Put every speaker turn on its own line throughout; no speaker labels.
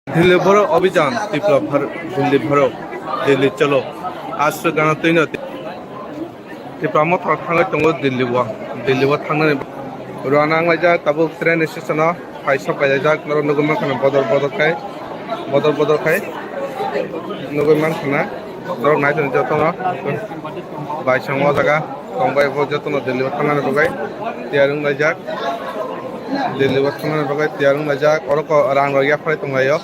दिल्ली भरो अभियान विप्लव भर दिल्ली भरो दिल्ली चलो आज से गाना तीन त्रिपुरा थांनाय दङ दिल्लीआव थांनानै रवाना आंलायजा दाबो ट्रेन स्टेशनाव फाइसा बायजाक नगरमान खाना बदल नगरमान खाना दरब नायथन जतन बायसांग जागा दंबाय जतन दिल्लीआव थांनानै बगाय तियारुं लायजाक दिल्लीआव थांनानै बगाय तियारुं लायजाक अरक रां रया फराय दंलायो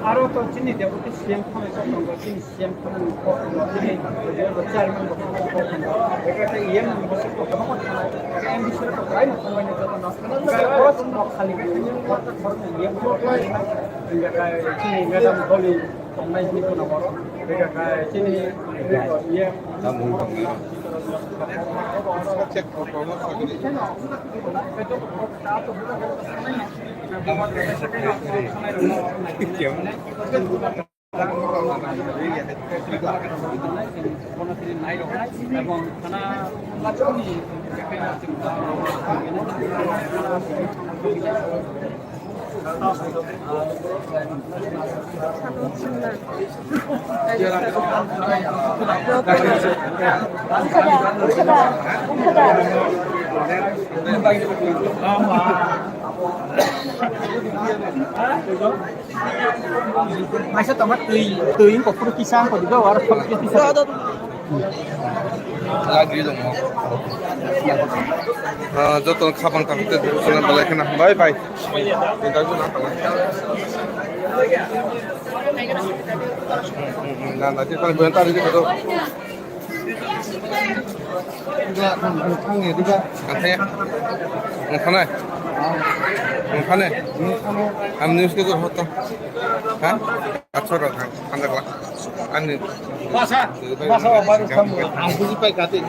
আরো তো চিনি দেবতি সিএম খানে তো চিনি সিএম খানে চিনি চেয়ারম্যান এটা ইএম বসে তো কত এম বিষয়ে তো প্রায় সময় যত না খালি কত খরচ ইএম এটা চিনি ম্যাডাম বলি নাই দিতো না বড় এটা চিনি ইএম চেক করতে Masa tomat teuing kok perlu kisah kok juga war kisah.
lagi dong joton khabang takte sunan balai kana bye bye tinta ju na pala na na ti kan bentar di ko juga khangnya juga katanya ngkhana ngkhane am news ke jor hoto ha achora khanda kala ani
Masa baru kamu aku sih pakai katin.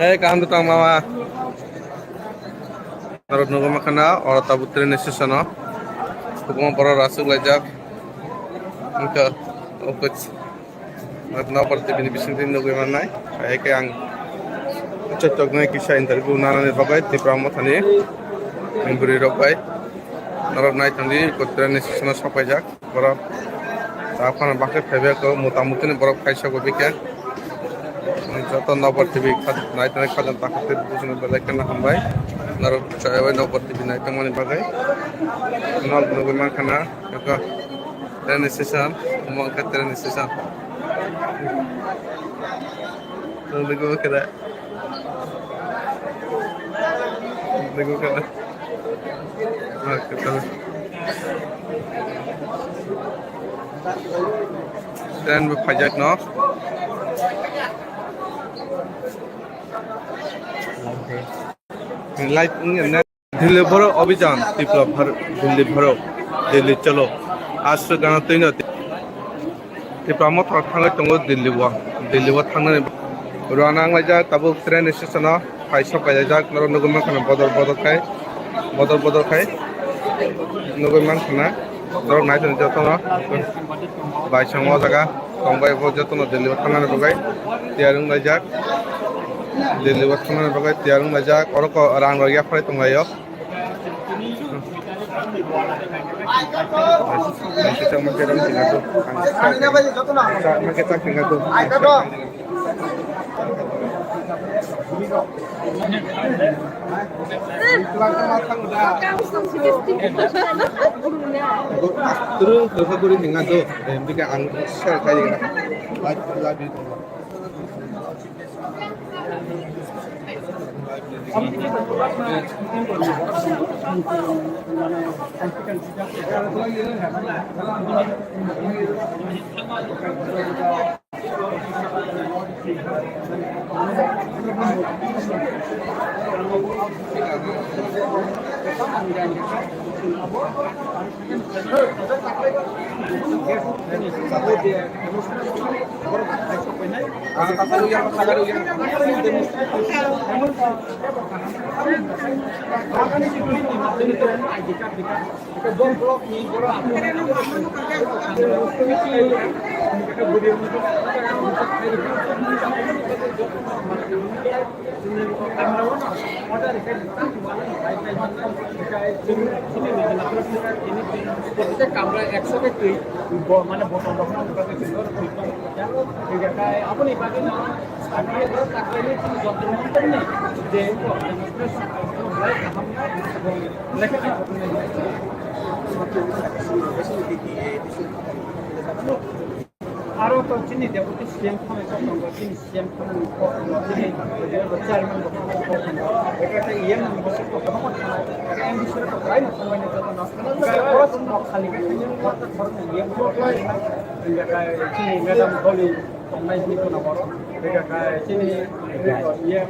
Kahan datang mama. Narod nunggu makana orang tabu tren sesana. Hukum para rasul lajak. Engkau opet. Natna perti bini bisintin nunggu mana? Kayak yang Cocoknya kisah interview nana ni bagai di Pramod tadi, memberi rokai, narap naik tadi kotoran sesana sampai jak, berap, tahapan bakai februari ke mutamutin berap kaisa gue bikin, jatuh nomor TV naik tadi kadang takut itu bukan balik kena hambai, narap cewek nomor TV naik teman bagai, nol nunggu mana juga tren sesan, umang ke tren sesan, nunggu gue kira. देखो क्या हाँ कितना dan berpajak no light ini Delhi भरो अभियान विप्लव भर दिल्ली भरो दिल्ली चलो आज से गाना तीन विप्लव थांगे दङ दिल्ली थांनानै रवाना लायजा ताबो ट्रेन स्टेशनाव फाइसा पाइजाक नगो मानखाना बदल खाय नगो मानखाना दरक नायथन जतन बाइसांग जागा तंबाय जतन दिल्ली थांनानै बगाय तियारुं लायजाक दिल्ली थांनानै बगाय तियारुं लायजाक अरक रां रया फराय तंगायो
কামরা একসাথে মানে বটন আপনি যে আরো তো চিনি দেবতী সিএম খানে চিনি সিএম খানে চিনি চেয়ারম্যান এটা একটা ইএম বসে এম বিষয়ে তো প্রায় সময় যত খালি ধরনের ইএম চিনি ম্যাডাম বলি নাই দিত না বড় এটা চিনি ইএম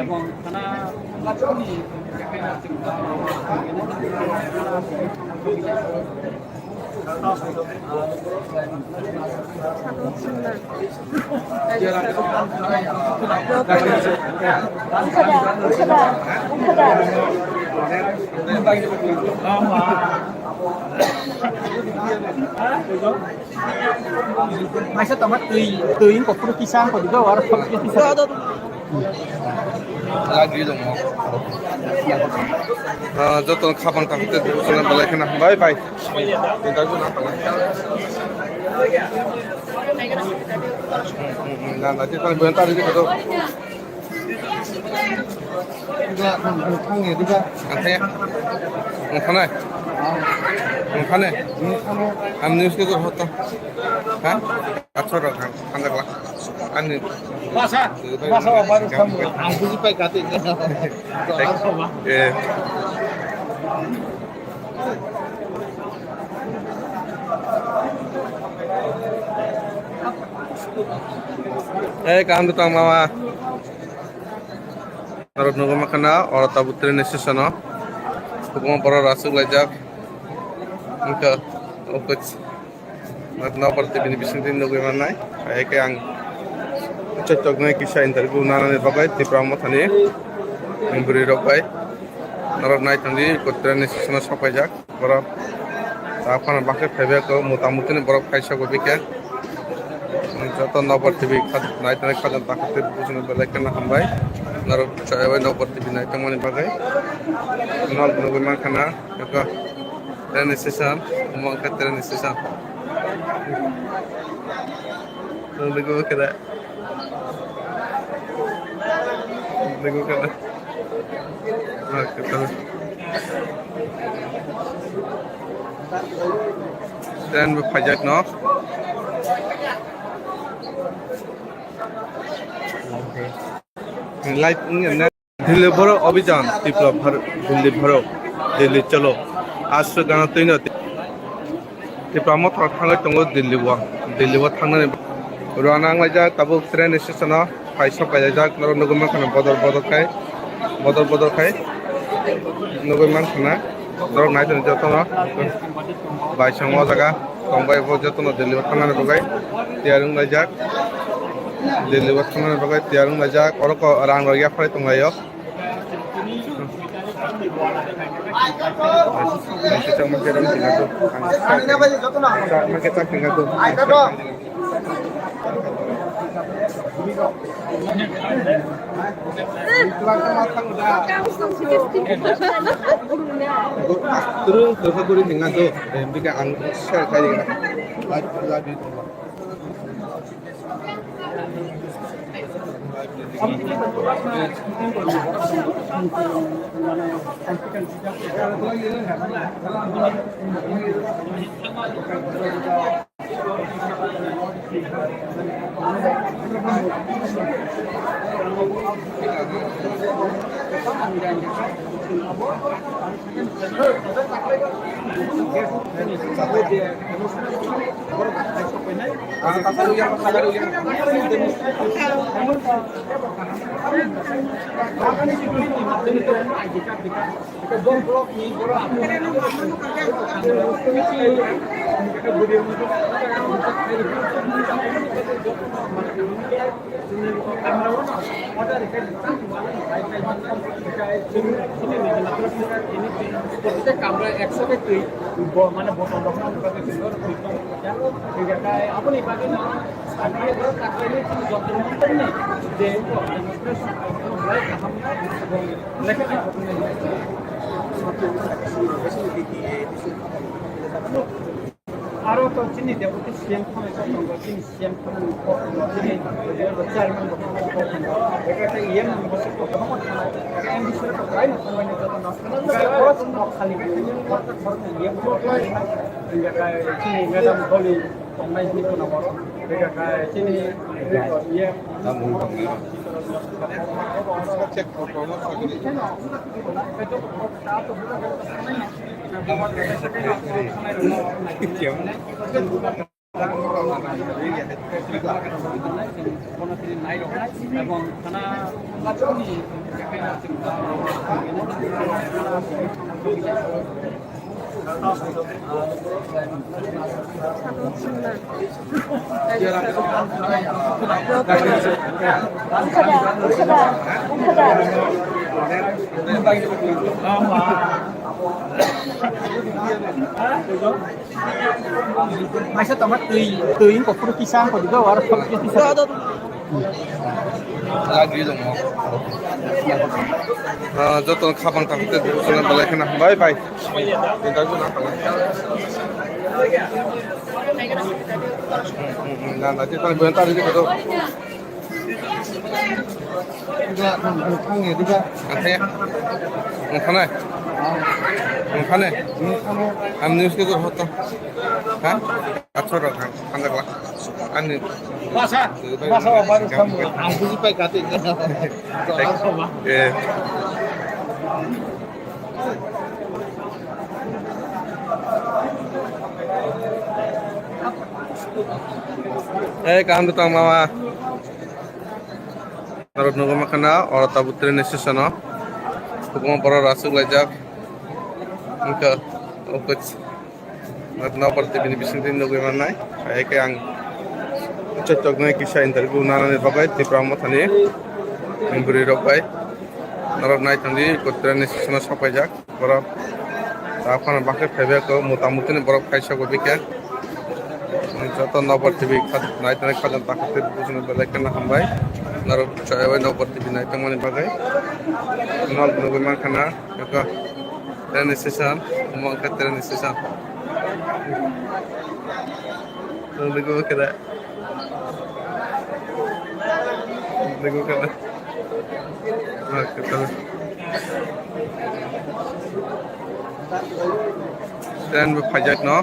এবং থানা Masa tamat teuing kok perlu pisang kok juga war pisang.
lagi dong joton khaban takte dusana balai kana bye bye tinggal guna apa nah nanti kalau bentar ini betul juga ngangnya juga katanya ngkane ngkane am news ke hoto ha achora khanda kala ani
Masa baru kamu aku dipakai katanya.
Kahan datang mama. Narod nunggu makana orang tabu train station no. Hukum para rasuk lajak. Mungkin opet. Natna parti bini bisintin nunggu mana? Kayak yang cocoknya kisah interview nana ni bagai di pramothani memberi rokai narod naik tadi kotran station sampai jak berap apa nak pakai februari ke mutamutin berap kaisa ko bikin joton nopar tv naik tadi kajan takut bukan belakan nak hambai narod cewek nopar tv naik temani bagai nol nunggu makana juga train station mangkat train station nunggu kita देखो क्या हाँ कितना dan berpajak no light ini Delhi भरो अभियान विप्लव भर दिल्ली भरो दिल्ली चलो आज से गाना तीन विप्लव थांग दंगो दिल्ली थांनानै रवाना लायजा ताबो ट्रेन स्टेशनाव फाइसा पाइजाक नगरमा खाना बदल खाय नगरमा खाना दरक नायथन जतन बाइसांग जागा तंबाय जतन दिल्ली थांनानै बगाय तियारुं लायजाक दिल्ली थांनानै बगाय तियारुं लायजाक अरक रां रया फराय तंगायो
মানে বটন দখল করে সুন্দর ঠিক আছে আপনি বাকি না আগে ধর তাকাইলে কিছু যন্ত্র মন্ত্র নেই যে লেখা আরো তো চিনি দেবতী সিএম খানে তিনি সিএম খানে তিনি চেয়ারম্যান এটা একটা ইএম বসে প্রথম এম বিষয়ে প্রায় সম্মানিত যত খালি ইএম চিনি ম্যাডাম বলি নাই দিত না বড় চিনি ইএম
চেক
এবং থানা Masa tamat teuing kok perlu pisang kok juga war pisang.
lagi dong joton khabang takte sona balai khana bye bye tinta jona kala na na ti tan bentar ini betul juga khangnya juga katanya khana khana am news ke gor hoto ha athara khanda kala ani
Masa baru kamu aku sih katin.
Kahan datang mama. Narod nunggu makana orang tabu train station no. Hukum para rasuk lajak. Engka opet. Natna parti bini bisintin nunggu mana? Kayak yang cocoknya kisah interview nana ni bagai di pramu tani memberi rokai narap naik tadi kotran station sampai jak berap apa nak pakai februari ke mutamutin berap kaisa ko bikin joton nomor TV naik tadi kadan takut bukan belakan nak hambai narap cewek nomor TV naik temani bagai nol nunggu makana juga train station mangkat train station nunggu kita देखो क्या हाँ कितना stand में फजाक ना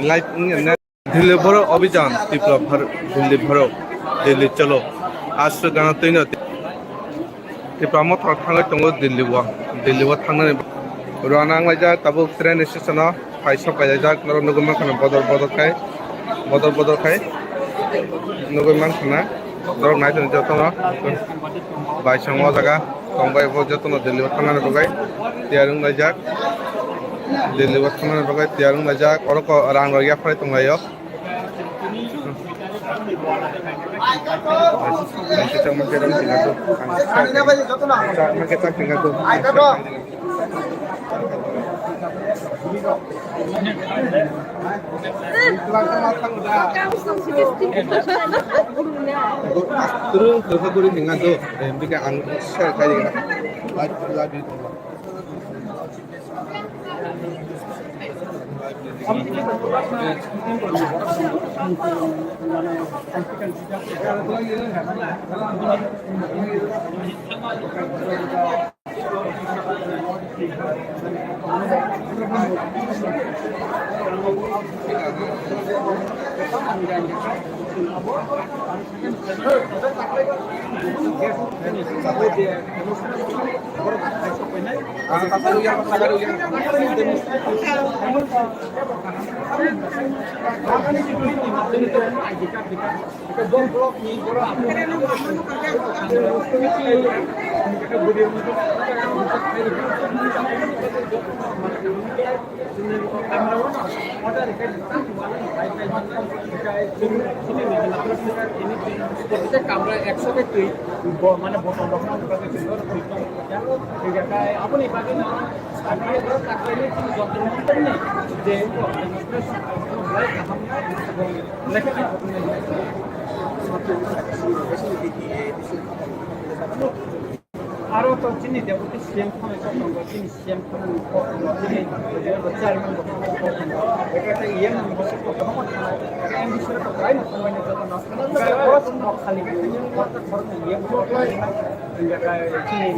light Delhi भरो अभियान তীব্র दिल्ली भरो दिल्ली चलो आज गाना तैनो তীব্র थांनाय दङ दिल्लीआव थांनानै राना आंलायजा दाबो ट्रेन स्टेशनाव फाइसा फायजाक नगो मानखाना बदल नगो मानखाना दरक नायथनो जतन बाइसांग जागा दंबाय जतन दिल्लीआव थांनानै बगाय तियारुं लायजाक दिल्लीआव थांनानै बगाय तियारुं लायजाक अरक रां रया फाय दंलायो
আমরা একসাথে মানে বটন আপনি পাবেন যে আরো তো চিনি দেবো সিএম খানে চিনি সিএম খানে চেয়ারম্যান এটা একটা ইএম বিষয়ে প্রায় খালি চিনি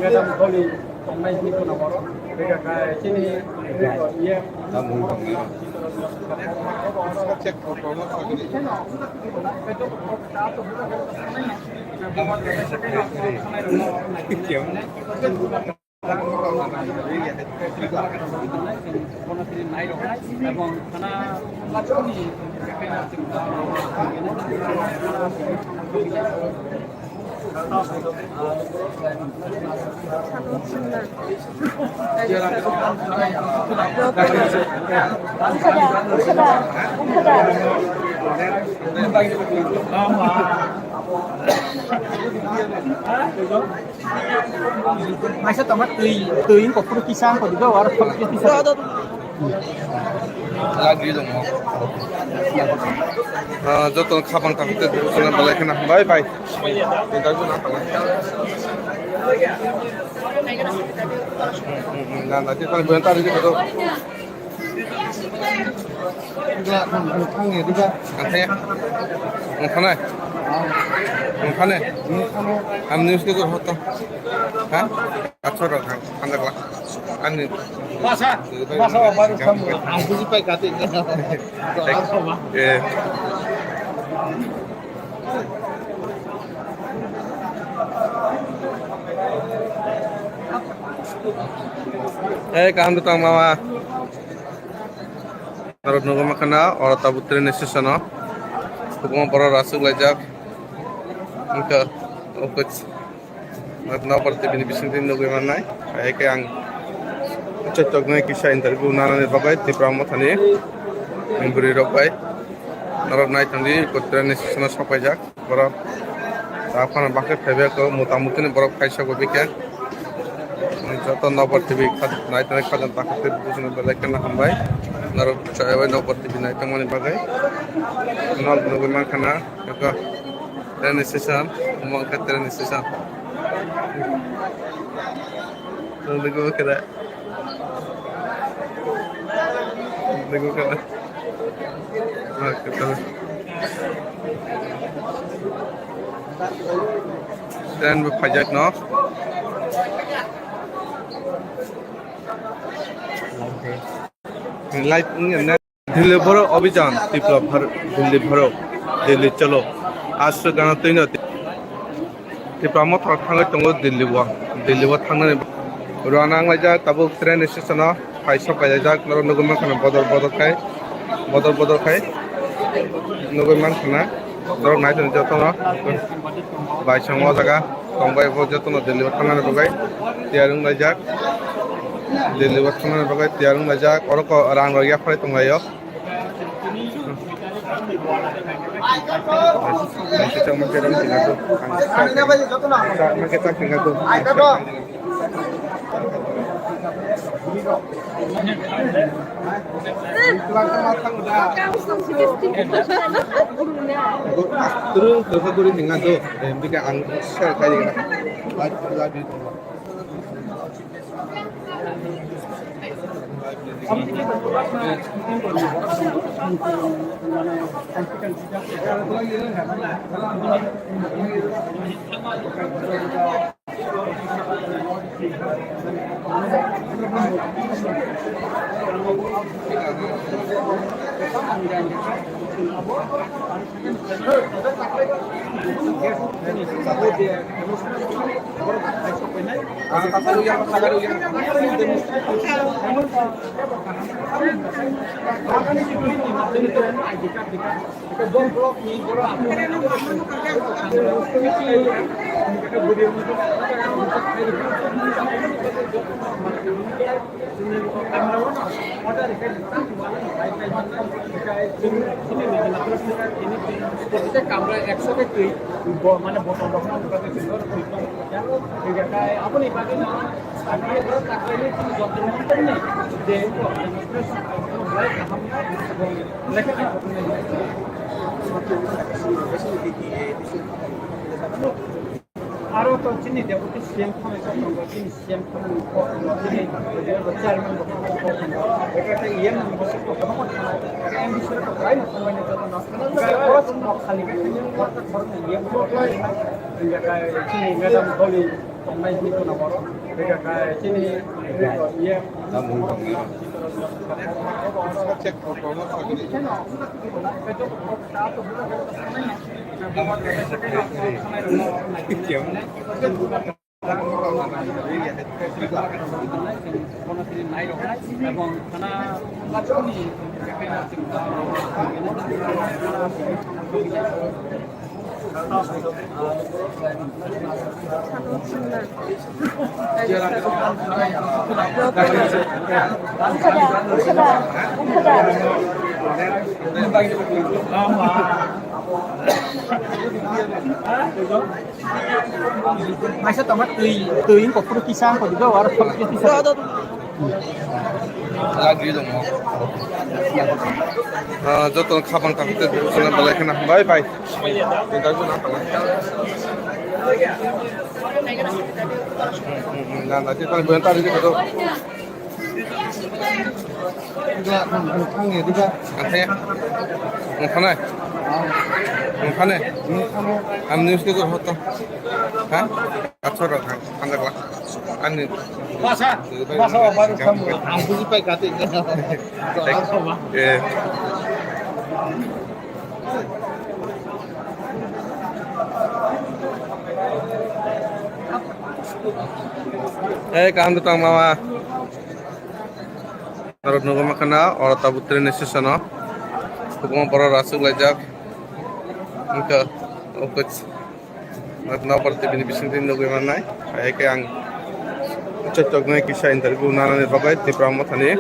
ম্যাডাম বলি संनाय जिखुनु नाम्बार बेखाय चिनि इए এবং খানা Masa tamat teuing kok kudu pisang kok juga war pisang.
lagi dong joton khabang takte dusana balai kana bye bye kita guna apa nah nanti kalau bentar itu betul enggak ngutangnya juga katanya ngutangnya ngutangnya am news ke hoto hah acara kan andaklah ani
Masa baru kamu aku sih pakai katanya.
Kahan datang mama. Narod nunggu makana orang tabu train station no. Hukum para rasuk lajak. Engkau opet. Natna parti bini bisintin nunggu mana? Kayak yang cocoknya kisah interview nana ni bagai di pramothani memberi rokai narod naik tadi kotran station sampai jak borok apa nak pakai februari ko mutamuti ni borok kaisa ko bikin joton nopor tv naik tadi kadan takut bukan belakan nak hambai narod cewek nopor tv naik temani bagai nol nunggu makana juga train station mangkat train station nunggu kira देखो क्या हाँ कितना stand में फजक ना light नहीं দিল্লি ভরো অভিযান বিপ্লব দিল্লি ভরো দিল্লি চলো আশ্রয় গানা তৈন ত্রিপুরা थांनाय दङ दिल्लीआव थांनानै राना आंलायजा दाबो ट्रेन स्टेशनाव फाइसा फायजाक नगरमा खाना बदल नगरमा खाना दर नायथन जतन बाइसांग जागा दंबाय जतन दिल्लीआव थांनानै बगाय तियारुं लायजाक दिल्लीआव थांनानै बगाय तियारुं लायजाक अरक रां रया फाय दंलायो kita menceritakan tinggal tu, kita tinggal tu. Terus guru tinggal tu, mereka angkat share kali ni, lagi.
আমরা একসাথে মানে বটন আপনি পাবে না আরো তো চিনি deputy CM খানে তিনি CM খানে তিনি চেয়ারম্যান এটা একটা ইএম বসে কথা এটা এমবিসির প্রায় সম্মানিত যত নাস্তা খালি অর্থাৎ ধরনের ইএম জায়গায় চিনি ম্যাডাম বলি সম্মাই দিত না বড় জায়গায় চিনি ইএম
Cek promo lagi.
এবং থানা Masa tamat teuing kok perlu kisah kok juga war kisah.
lagi dong joton khabang takte sona balakena bye bye tinggal guna nah nanti kalau bentar ini betul enggak ngangnya juga antanya ngkhana ngkhane am news ke hoto ha achora khanda ani
Masa baru kamu aku sampai kate.
Kahan datang mama. Narod nunggu makana orang tabu train station no. Hukum para rasuk lajak. Engka opet. Natna parti bini bisintin nunggu mana? Ayah ke ang cocok nih kisah interview nana nih bagai di pramothani.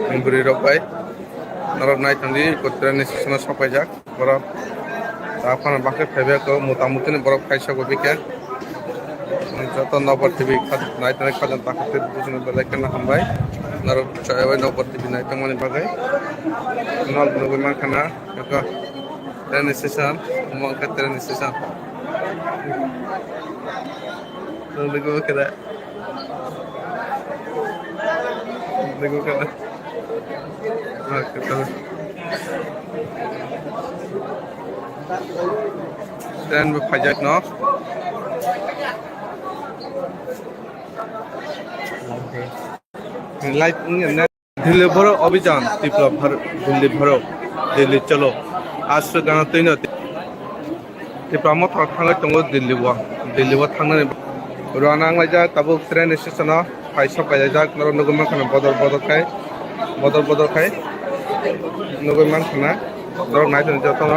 Memberi rokai. Narod naik tadi ikut train station sampai jak. Berap. Apa nak pakai februari ko mutamutin berap kaisa ko bikin. যত নবর TV নাইটনে খাজন তাকতে দুজনে bell icon হামবাই নার চাইবাই নবর TV night মনি বাগাই নল নগৈ মান খানা এক train station মঙ্কা train station লগো কেদা ট্রেন ফাইজাক ন Light दिल्ली भरो अभियान तीव्र भर दिल्ली भरो दिल्ली चलो आज गाना तैनो तीव्र थांनाय दङ दिल्लीआव थांनानै रानांलायजा ताबो ट्रेन स्टेशनाव फाइसा फायजा नगरमा खाना बदल नगरमा खाना दर नायथन जतन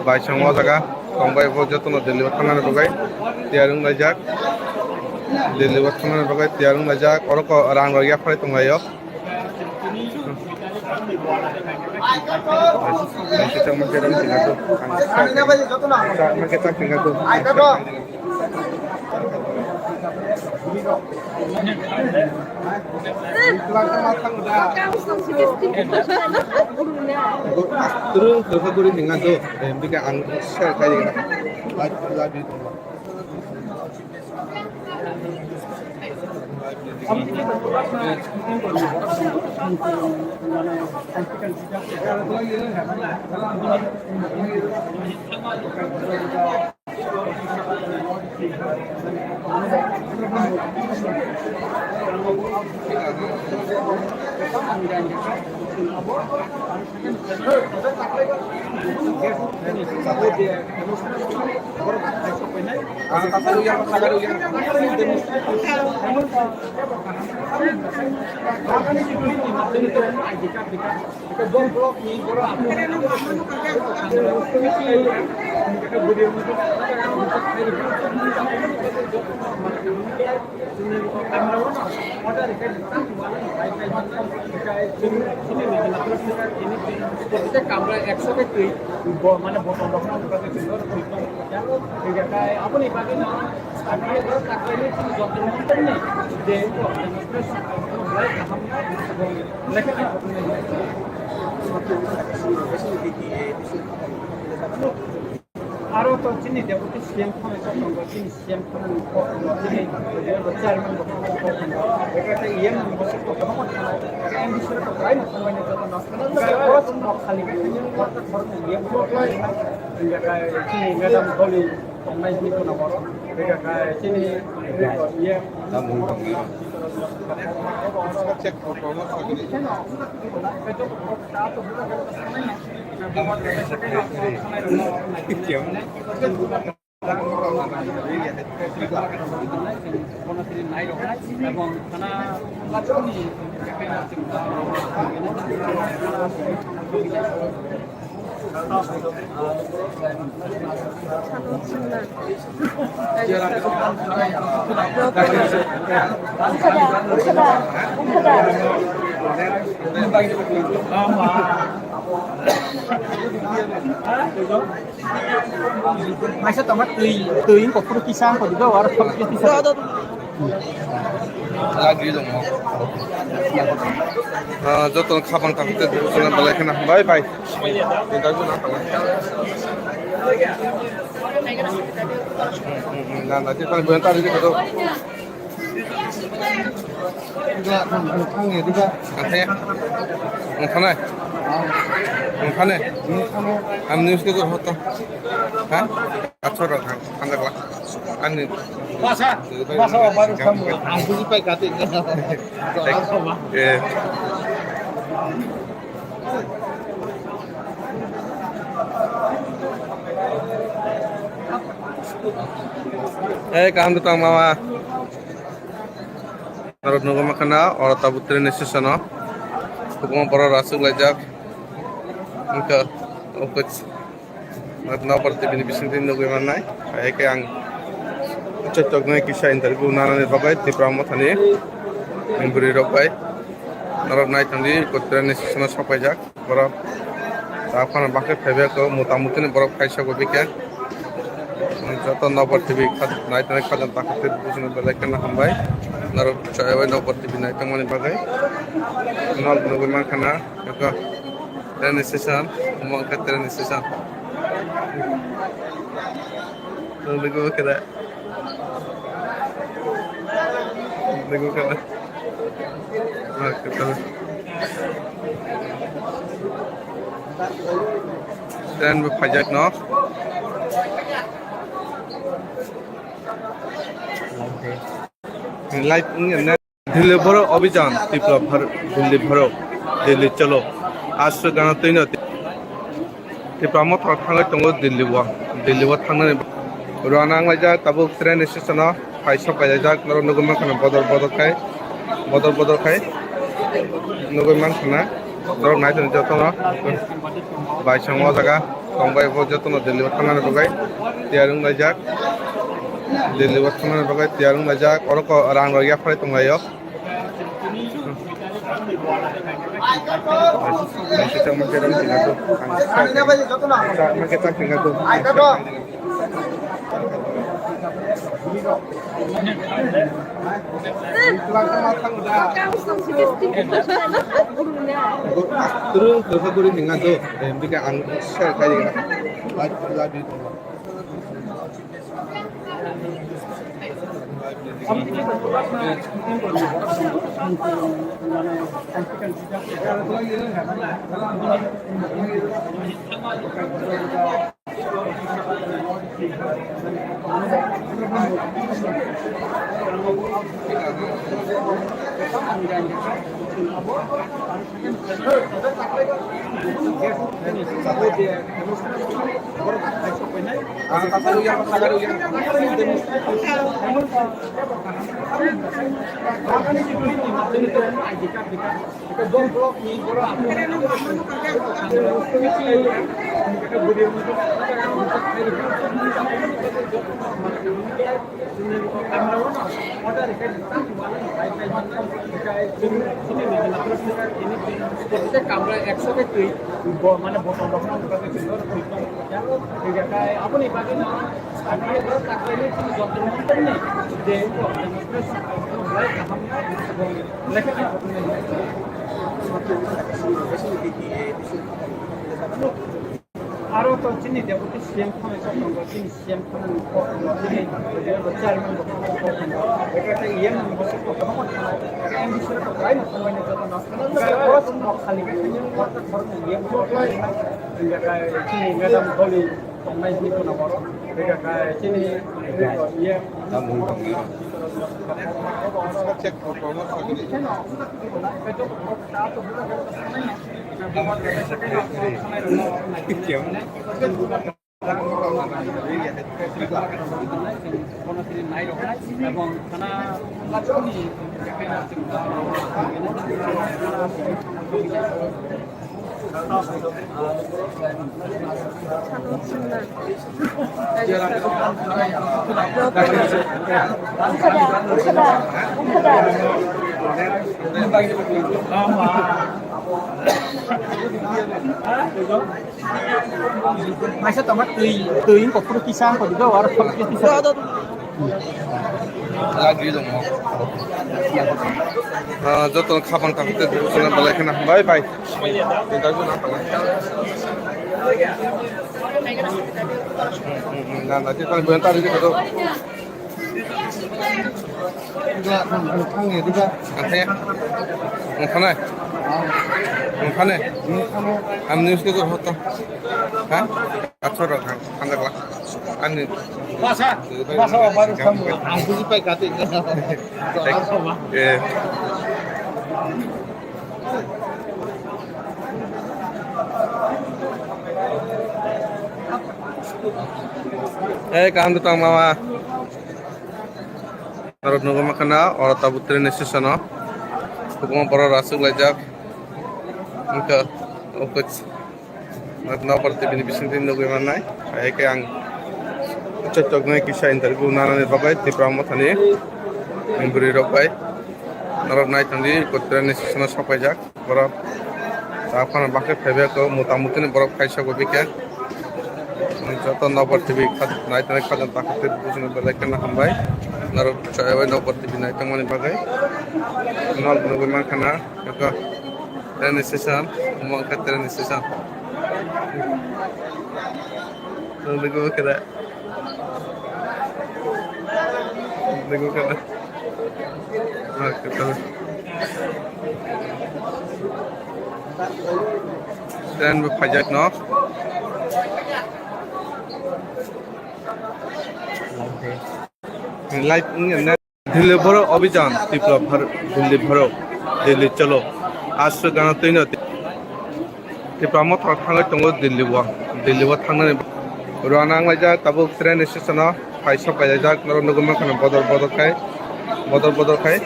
बाइसंग जागा तंबाय जतन दिल्लीआव थांनानै बगाय तियारुं लायजा दिल्लीआव थांनानै बगाय तियारुं लायजा अरक रां रया फाय दंगायो
Aro to chini de uti siam khame ko tong chini siam khame ko chini de chairman ko tong eta yem ko se ko tong eta em bisure ko trai na tong ne to na ko ko khali ko ta khor ne yem ko ya ka chini madam boli tong nai ni ko na boro eta ka chini yem na mu tong ni check ko ko ma ko ni eta ko ta to Masa tamat teuing kok kudu kisang kok juga war
lagi dong joton khabang takte dusuna balai kana bye bye tinggal guna nah nanti kan bentar ini betul juga ngangnya juga katanya ngana ngane am news ke hoto ha achora khandakla ani
masa baru kamu aku dipai katin
kaham tutang mama narod nugama kana orata tren station hukum para rasuk lajak angka opet na parti bini bisintin nugama nai ayke ang cocok nai kisah interview nana ne bagai ti pramo thani memberi rokai narod nai tandi tren station sapai jak para তারপর বাকি ফেবে কো মোটামুটি বরফ খাইছা কো বিকে যত নবর TV night night খাদান তাকতে বুঝনে বেলা কেন হামবাই নর চাইবাই নবর TV night মানে বাগাই নল নগমান খানা এক ট্রেন স্টেশন মঙ্কা ট্রেন স্টেশন তো লগো কেদা লগো কেদা dan berpajak no live ini Delhi ভরো অভিযান বিপ্লব দিল্লি ভরো দিল্লি চলো আশ্রয় গানা তৈন ত্রিপুরা थांलाय दङ दिल्लीआव थांनानै राना आंलायजा ताबो ट्रेन स्टेशनाव फाइसब गायजाक नगो मानखाना बदल नगो मानखाना दर नायथन जतन बाइसांग जागा तंबाय जतन दिल्लीआव थांनानै बगाय तियारुं लायजाक दिल्लीआव थांनानै बगाय तियारुं लायजाक अरक रां रया फाय दंलायो kita masih dalam tinggal tuh kita tinggal tuh terus aku tinggal tuh bikin share kayak lagi আমরা একসাথে মানে বটন আপনি আরো তো চিনি দেবতী সিএম খানে কত চিনি সিএম খানে চিনি চেয়ারম্যান এটা একটা ইএম বসে কত এম বিষয়ে তো প্রায় না সময় নিতে না খালি কত ধরনের ইএম চিনি ম্যাডাম বলি তোমরা জিনিস না বড় এটা চিনি ইএম চেক করতে এবং থানা Masa tamat teuing kok perlu kisah kok juga war kisah. Lagi dong. Joto khabang takte dusuna balai kana. Bye bye. Kita guna apa? Nah, nanti kalau bentar itu tuh. Juga ngangnya juga. Ngangnya. Ngangnya. Ngangnya. Am news ke hoto. Hah? Acara kan anggaplah. Ani. Masa baru kamu. Aku sih pakai katin. Eh. Kahan datang mama. Narod nunggu makana, orang tabu tren station no. Hukum para rasuk lajak. Engkau, okey. Nggak perlu bini bisintin nunggu mana? Kayak yang cocoknya kisah interview nana ni bagai di pramothani, memberi rokai. Narod naik tadi ikut tren station sampai jak. Berap. Apa nak pakai februari ko mutamutin berap kaisa ko bikin. যত নবর্তিবি নাইতনে খাজন তাকতে বুঝনে বেলা কেন হামবাই narrow চাইবাই নবর্তিবি নাইতে মনে বাগাই নল নগো মাখানা এক train station মঙ্কা train station তো লগো কেদা train ফাইজাক ন Live দিল্লি ভরো অভিযান তীব্র দিল্লি ভরো দিল্লি চলো আজ গানা তৈন তীব্রামো থাंनाय दङ दिल्लीआव थांनानै राना आंलायजा ताबो ट्रेन स्टेशनाव फाइसा फायजा नगरमान खाना बदल खाय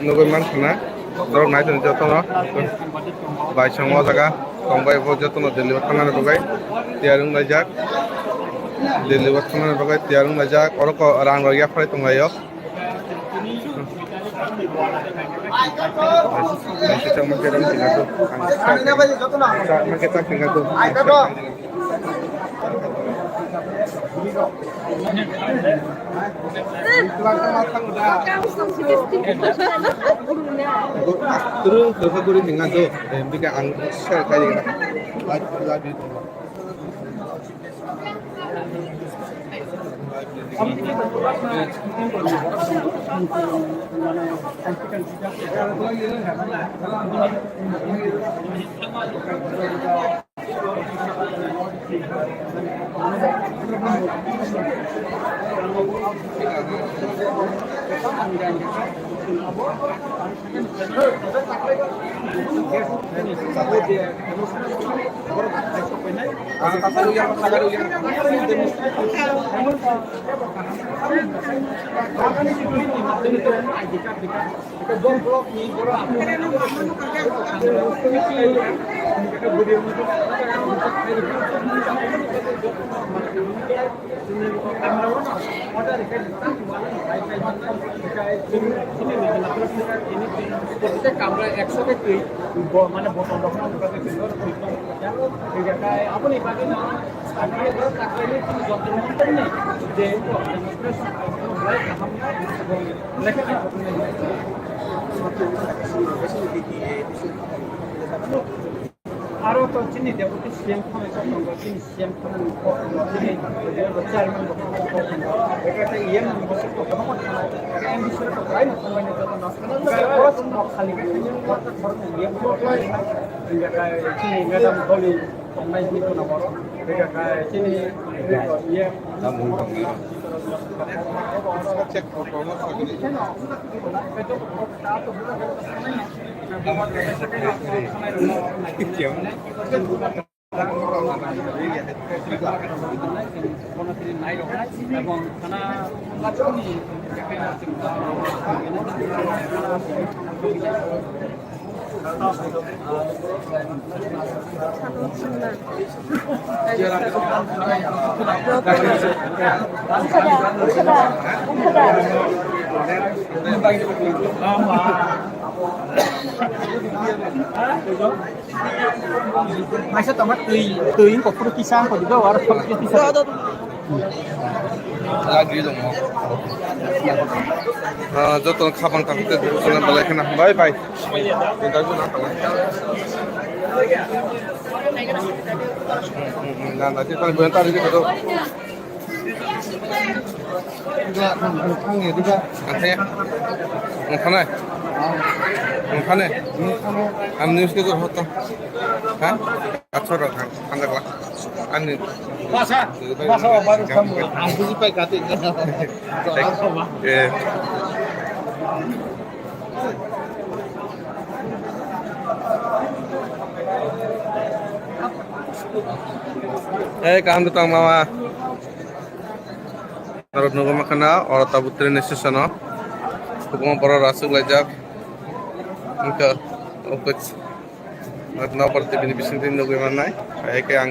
नगरमान खाना दर नायथन जतन बाइसांग जागा तंबाय जतन दिल्लीआव थांनानै बगाय तियारुं लायजा दिल्लीआव थांनानै बगाय तियारुं लायजा अरक रां रगिया फाय दंगायो
আমরা একসাথে মানে বটন আপনি বাকি না যন্ত্র নেই যে আরও তো চিনি দেবতী সিএম খানের পছন্দ তিনি সিএম খানের তিনি চেয়ারম্যান এটা একটা ইএম বসে প্রথম এম বিষয়ে প্রায় কোম্পানি যত নষ্ট খালি ইএম চিনি ম্যাডাম বলি संनाय जिखौ नांगौ बेखाय जोंनि इए এবং থানা Masa tamat teuing kok kudu kisah kok juga war kisah.
lagi dong যত খাবার থাকতে দুজনে বলে এখানে বাই বাই না না যেটা বলেন তার দিকে তো ওখানে ওখানে আমি নিউজ কে হতো হ্যাঁ আচ্ছা রাখা ঠান্ডা গলা আমি
Masa baru kamu aku sih pakai katanya.
Kahan datang mama. Narod nunggu makana orang tabu tren station no. Hukum para rasuk lajak. Engka opet. Natna parti bini bisintin nunggu mana? Kayak yang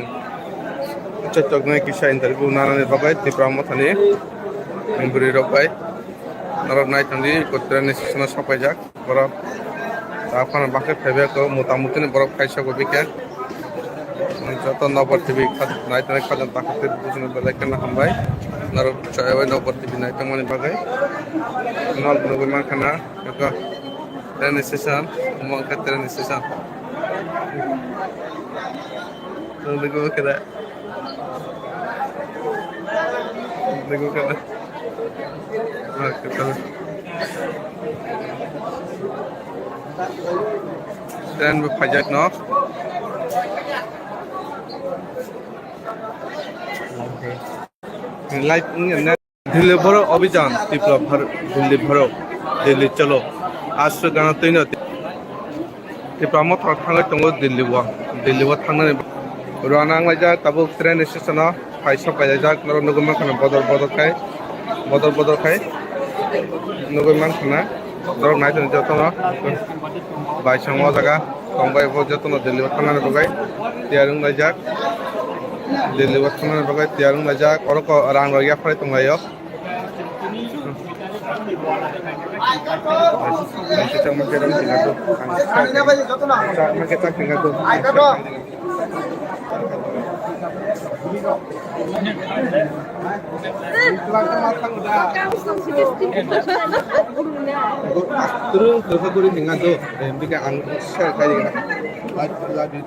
cocoknya kisah interview nana ni bagai di pramothani memberi robai narod naik tadi kotren sesana sampai jak borok apa nak pakai febe ko mutamutin borok kaisa ko bikin joto nopor tv naik tadi kajan takut bukan belakan hambai narod cewek nopor tv naik temani bagai nol bagaimana kana juga tren sesana mau ke tren sesana lalu kita देखो क्या हाँ कितना train में फंसा ना light Delhi भरो अभियान तीव्र भर दिल्ली भरो दिल्ली चलो आज से गाना तैनो तीव्र मत थांगे दंगो दिल्ली वा थांनानै रवाना आंलायजा ताबो ट्रेन स्टेशनाव फाइसा फायजा नर नगमा खाना बदल खाय नगमान खाना दर नायथन जतन बाइसंग जागा तंबाय जतन दिल्ली वा थांनानै बगाय तियारुं लायजा दिल्ली वा थांनानै बगाय तियारुं लायजा अरको रां रगिया फाय तंगायो kita makan tinggal tu, kita tinggal tu. Terus gurih tinggal tu, bikin angin share kaya lagi.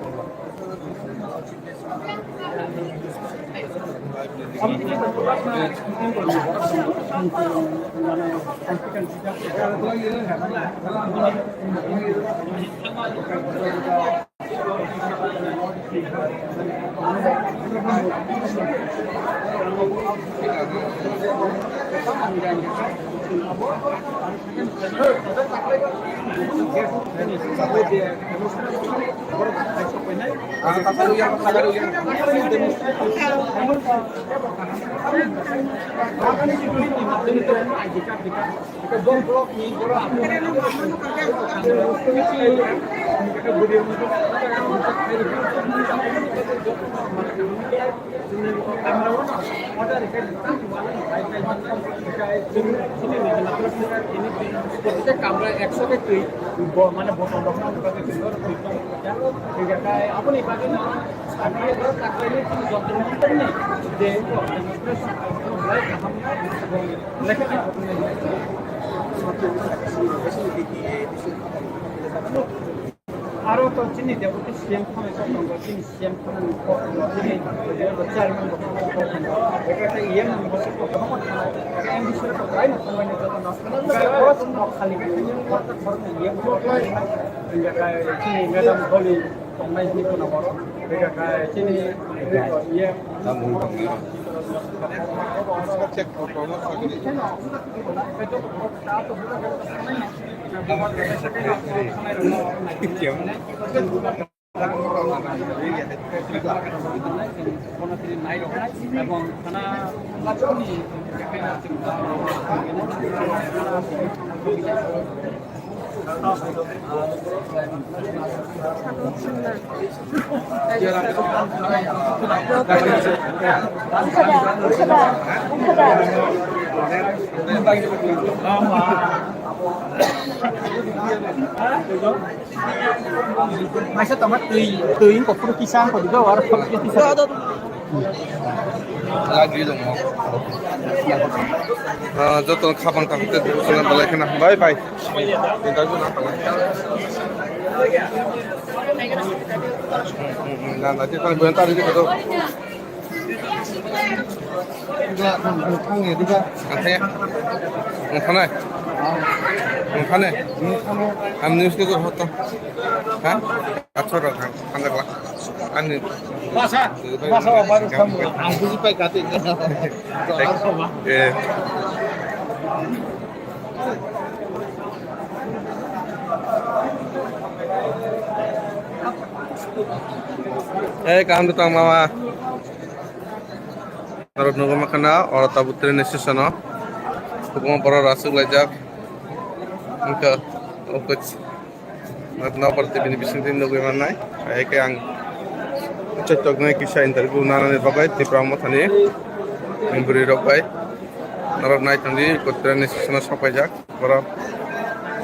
কামরা 100 কে তুই মানে বটন ডকুমেন্ট করে দিলো ঠিক আছে আপনি বাকি না আমি এর টাকাইলে তুমি যন্ত্রমন্ত্র নেই যে লেখা আরো তো চিনি দেবতি সিএম খানে নম্বর চিনি সিএম খানে চিনি চেয়ারম্যান এটা ইএম বসে কথা এম বিষয়ে তো তাই না কোম্পানি যত নষ্ট খালি করতে ধরনে ইএম চিনি ম্যাডাম বলি কোম্পানি নিতে না বড় এটা চিনি ইএম
Cek promo lagi.
এবং থানা Masa tamat tuing kok perlu kisah kok juga warna kisah.
lagi dong joto khabang takte sona balai khana bye bye tinggal guna na nanti kan bentar ini betul enggak ngangnya juga katanya ngkhana ngkhane am news ke hoto ha achora khanda kala ani
Masa baru kamu aku sih pakai katanya.
Kaham datang mama. Narod nunggu makana, orang tabu tren station no. Hukum para rasul lajak. Engkau opet. Natna parti bini bisintin nunggu mana? Ayah yang cocok dengan kisah interview nana ni bagai di pramothani memberi robai narok naik tadi kotren station sampai jak berap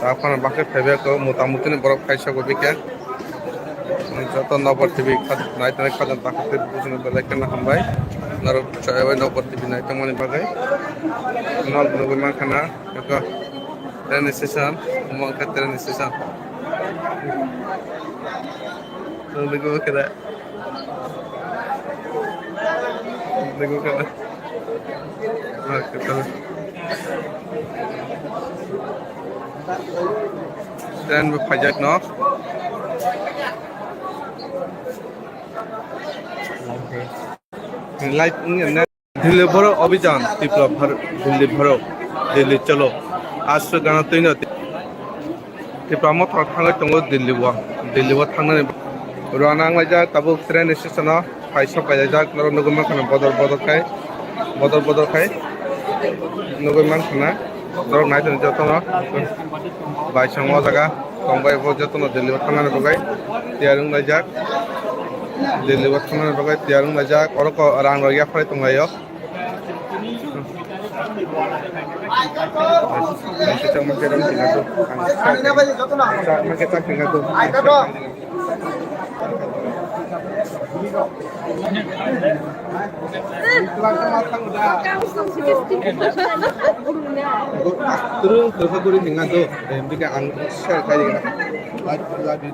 apa nak pakai februari ko mutamutin berap kaisa ko bikin joto nomor TV naik tadi kadan pakai bukan belakan hambai narok cewek nomor TV naik temani bagai nol bagaimana kana jaka tren station umang ke tren station lagu kira lagu kira kita dan berpajak no light ini Delhi भरो अभियान তীব্র दिल्ली भरो दिल्ली चलो आज गाना Taino তীব্র थांनाय दङ दिल्लीआव थांनानै रवाना आंलायजा ताबो ट्रेन स्टेशनाव फाइसा फायजा नगरमा खाना बदल खाय नगरमा खाना दर नायथन जतन बाइसंग जागा तंबाय जतन दिल्लीआव थांनानै बगाय तियारुं लायजा दिल्लीआव थांनानै बगाय तियारुं लायजा अरक रां रया फाय दंगायो kita makin orang tinggal tu, kita tinggal tu. Terus aku tinggal tu, mereka angkat share kali ni, lagi.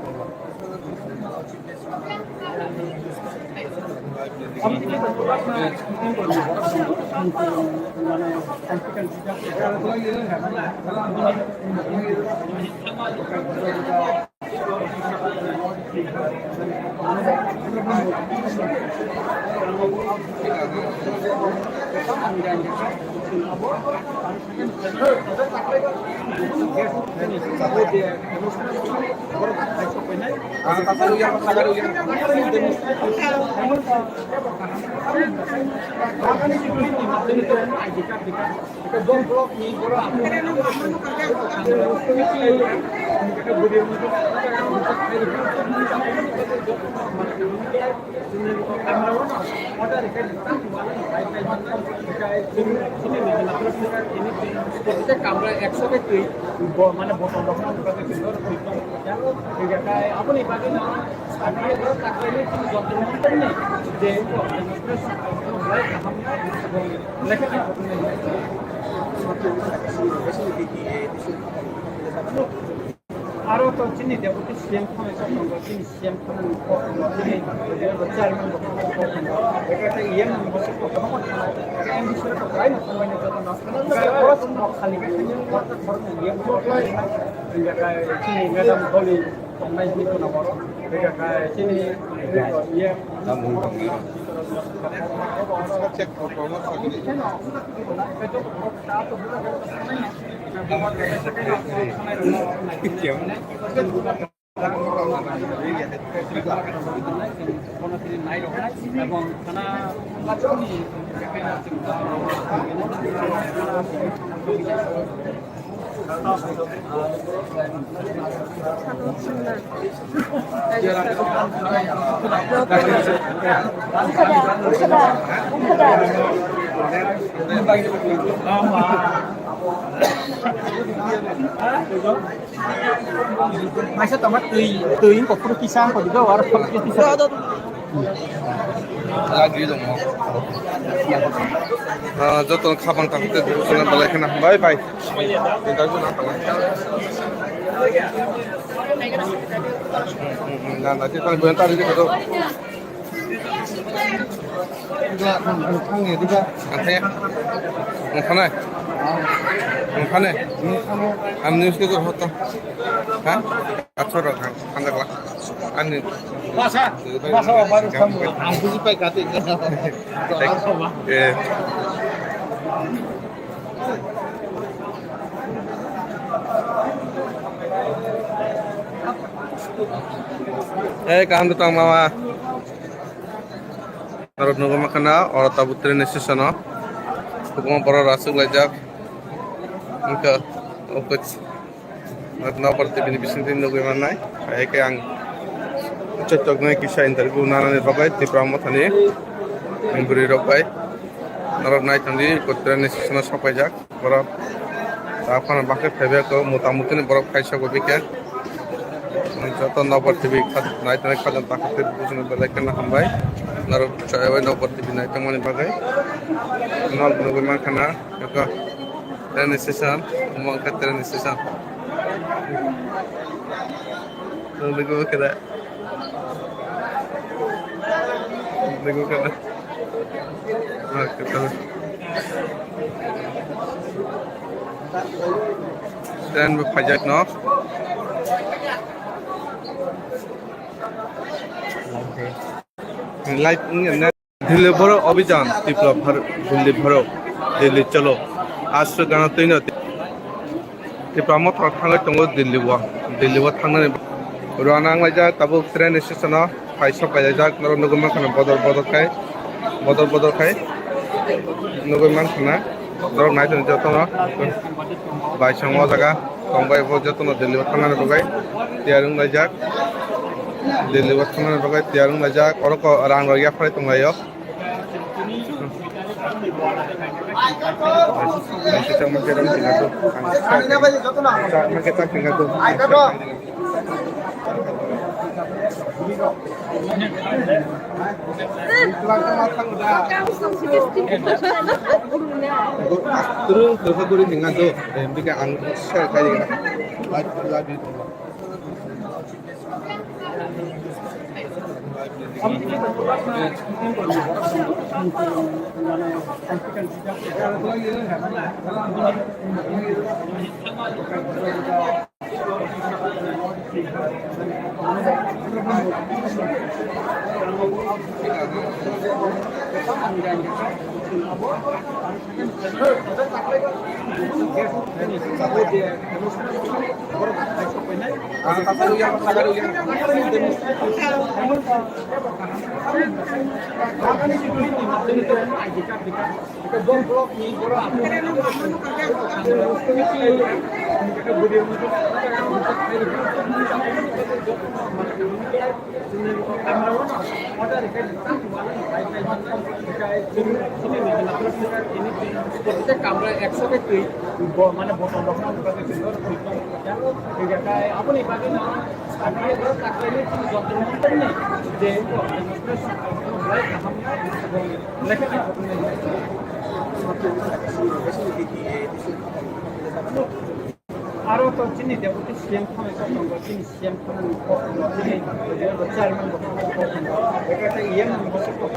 আমরা একসাথে মানে আপনি যে আরো তো চিনি দেবো সিএম খানে চিনি সিএম খানে চিনি চেয়ারম্যান এটা একটা ইএম বসে এম বিষয়ে তো প্রায় না সময় নিতে না খালি ইএম চিনি ম্যাডাম বলি নাই নিতো না বড় এটা চিনি ইএম
cek promo lagi.
এবং থানা Masa tamat tuing kok perlu kisah kok juga harus perlu kisah.
lagi dong joto khabang takte sona balai khana bye bye kita guna na nanti kalau bentar ini betul
Enggak, ngangkangnya juga.
antanya ngkhana ngkhane am news ke hoto ha achora khangakla ani
Masa baru kamu
Aku sih pakai katik.
Kahan tutang mama. Narod nunggu makana, orang tabut tren station no. Hukum para rasuk lajak. Engka opet. Natna parti bini bisintin nunggu mana? Kayak yang cocok nih kisah interview nana nih bagai di pramothani memberi robai narod naik tadi kotren station sampai jak berap apa nak pakai febe ko mutamutin berap kaisa ko bikin joto nomor TV naik tadi kadan takut bukan belakan hambai narod cewek nomor TV naik temani bagai nol nunggu mana jaka tren station umang ke tren station nunggu kita देखो क्या हाँ कितना dan berpajak no light ini Delhi ভরো অভিযান বিপ্লব দিল্লি ভরো দিল্লি চলো আশ্র গানা তৈন ত্রিপুরা थांनाय दङ दिल्लीआव थांनानै रवाना आंलायजा ताबो ट्रेन स्टेशनाव फाइसा फायजाक नगरमा खाना बदल खाय नगरमा खाना दर नायथन जतन बाइसङ जागा तंबाय जतन दिल्लीआव थांनानै बगाय तियारुं लायजाक दिल्लीआव थांनानै बगाय तियारुं लायजाक अरक रां रया फाय दंलायो kita menjelang tinggal tuh kita tinggal tuh terus gue tinggal tuh bikin angin share kayak lagi
kamera eksotik mana botol apa nih pakai আরো তো চিনি দেবতে সিএম খামে কত চিনি সিএম খামে কত চিনি চেয়ারম্যান এটা ইএম বসে কত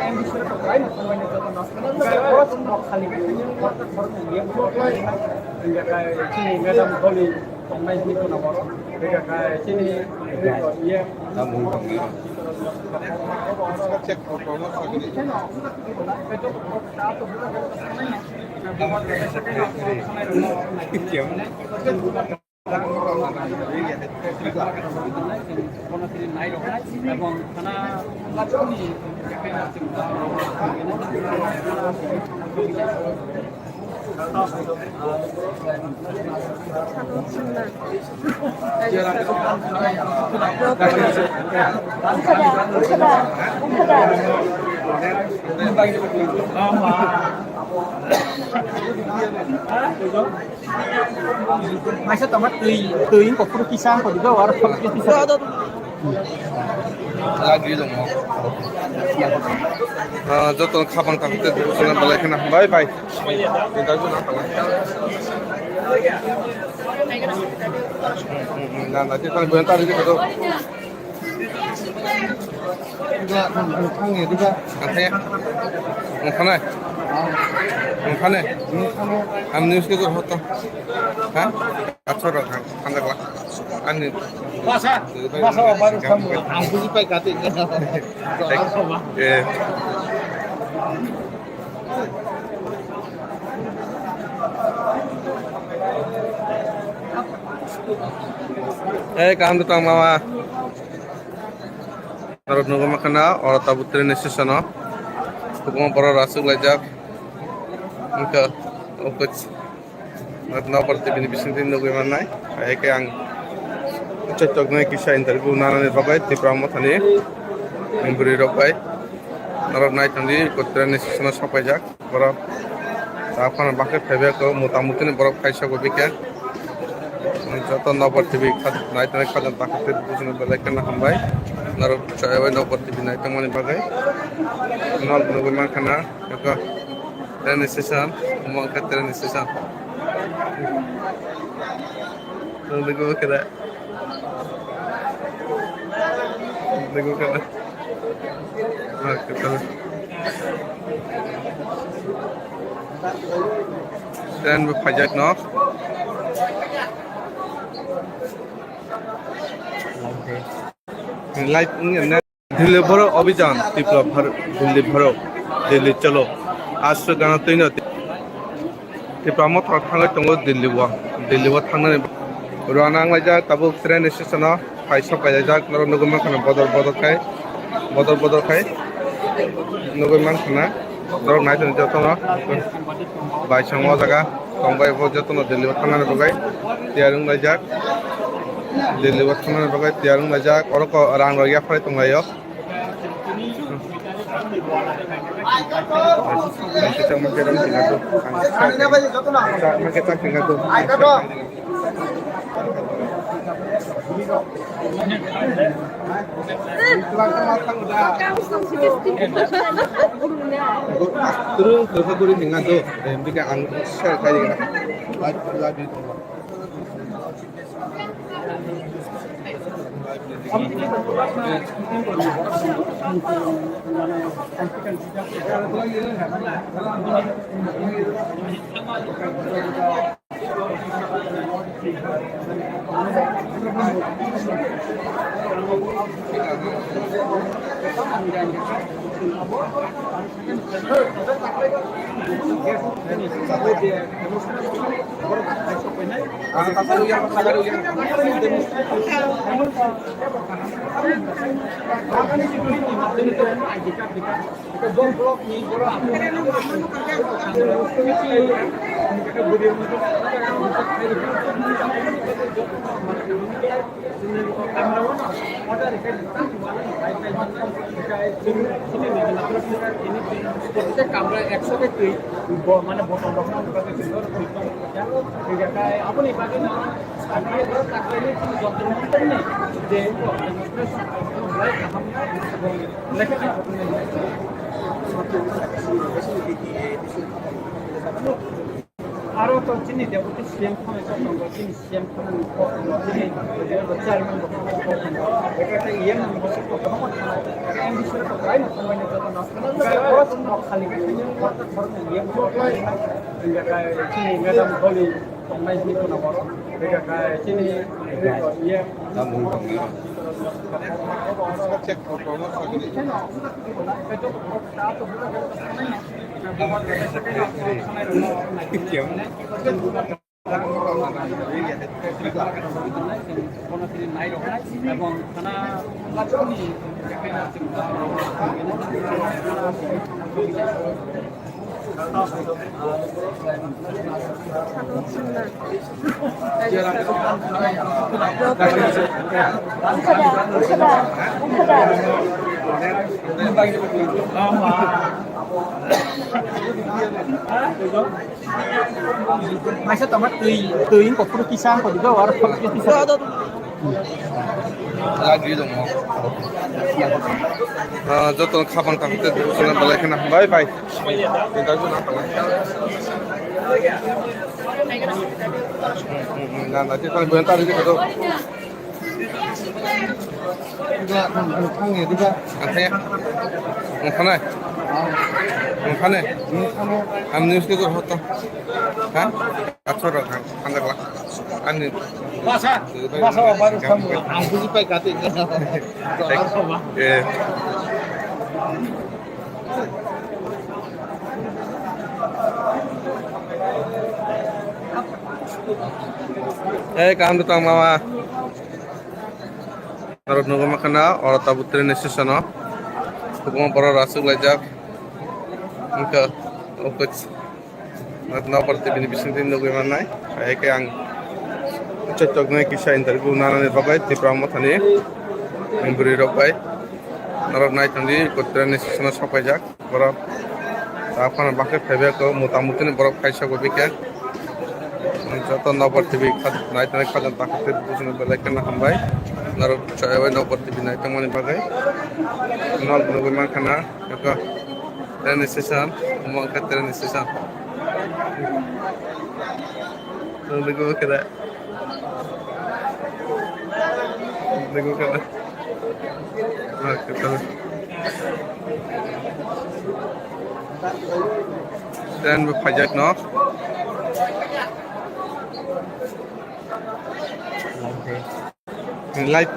এম বিষয়ে তো প্রায় না সময় নিতে তো নষ্ট খালি কত খরচ ইএম এটা চিনি ম্যাডাম বলি সময় নিতে না বড় এটা চিনি ইএম
cek promo
এবং থানা Masa tamat tuing kok perlu kisah kok juga warna kisah.
lagi dong যত খাবার খাতে দুজনে বলে এখানে বাই বাই না না যেটা বলেন তার দিকে তো ওখানে ওখানে আমি নিউজ কে হতো হ্যাঁ আচ্ছা রাখা ঠান্ডা করা আমি
baru kamu aku sih pakai kata
kahan tutang mama narod nunggu makana orang tabut tren station no hukum para rasuk lajak engka opet na parti bini bisintin nunggu mana ay kaya ang cocok na kisah interview nana ni bagai di pramothani memberi robai narod naik tadi ikut tren station sampai jak para apa bakat febe ko mutamutin borok kaisa ko bikin যত নবর TV নাইটনে খাদান তাকতে বুঝনে বেলা কেন হামবাই narrow চাইবাই নবর TV Knighton মানে বাগাই নল নগর মাখানা এক train station মঙ্কা train station তো দেখো কেদা train ফাইজাক ন light दिल्ली भरो अभियान तीव्र भर दिल्ली भरो दिल्ली चलो आज से गाना तीन तीव्र मत थांगे दङ दिल्ली थांनानै रवाना आंलायजा ताबो ट्रेन स्टेशनाव फाइसा फायजाक नर नगो मानखाना बदल खाय नगो मानखाना दर नायथन जतन बाइसांग जागा तंबाय जतन दिल्ली थांनानै बगाय तियारुं लायजाक दिल्ली थांनानै बगाय तियारुं लायजाक अरक रां रगिया फाय तंगायो kita makin tinggal tu, makin tinggal tu. Terus aku tinggal tu, jika angin share kali ni, lagi tu.
আমরা একসাথে মানে বটন আপনি বাকি না যে আরো তো চিনি দেবো সিএম খানে চিনি সিএম খানে চিনি চেয়ারম্যান এটা একটা ইএম বসে এমবিসির তো প্রায় সময় খালি ইএম চিনি ম্যাডাম বলি সময় দিত না বড় এটা চিনি ইএম
Cek promo lagi.
এবং থানা Masa tamat tuing kok perlu kisah kok juga harus pakai kisah.
lagi dong joto khabang takte sona balai kana bye bye kita guna na nanti kalau bentar ini betul juga ngangnya juga antanya ngkhana ngkhane am news ke hoto ha achora khangakla ani
Masa baru kamu aku sih pakai kata ini.
Kamu datang mama. Narod nunggu makana, orang tabut train station no. Hukum para rasul lajak. Engka opet. Natna parti bini bisintin nunggu mana? Kayak yang cocoknya kisah interview nana ni bagai di pramatani yang beri robai narap naik tadi kotran ni sana sampai jak berap apa nak pakai februari ko mutamutin berap kaisa ko bikin jatuh nomor TV naik tadi kajan tak kita bukan belakan hambai narap cewek nomor TV naik temani bagai nol bagaimana kana jaka train station umang ke train station tunggu kita देखो क्या train में फजक न light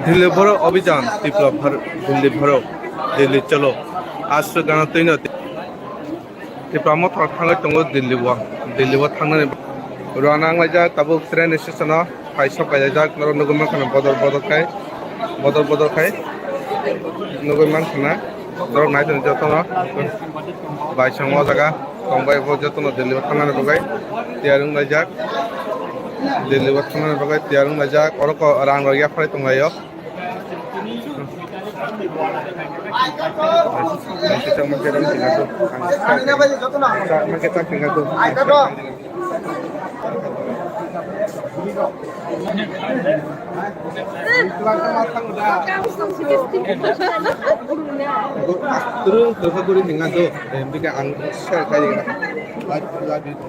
Delhi भरो अभियान टिप्रा भर दिल्ली भरो दिल्ली चलो आज से गाना तैन टिप्रा मत थांगा दङ दिल्ली वा थांनानै रवाना आंलायजा ताबो ट्रेन स्टेशनाव फाइसा फायजाक नर नगमा खाना बदल खाय नगमान खाना दर नायथन जतन बाइसंग जागा तंबाय जतन दिल्ली वा थांनानै बगाय तियारुं लायजाक दिल्ली वा थांनानै बगाय तियारुं लायजाक अरक रां रगिया फाय तंगायो kita makan tinggal tu. Kita tinggal tu. Terus aku tinggal tu. Mereka angkat share kali ni. Lagi tu.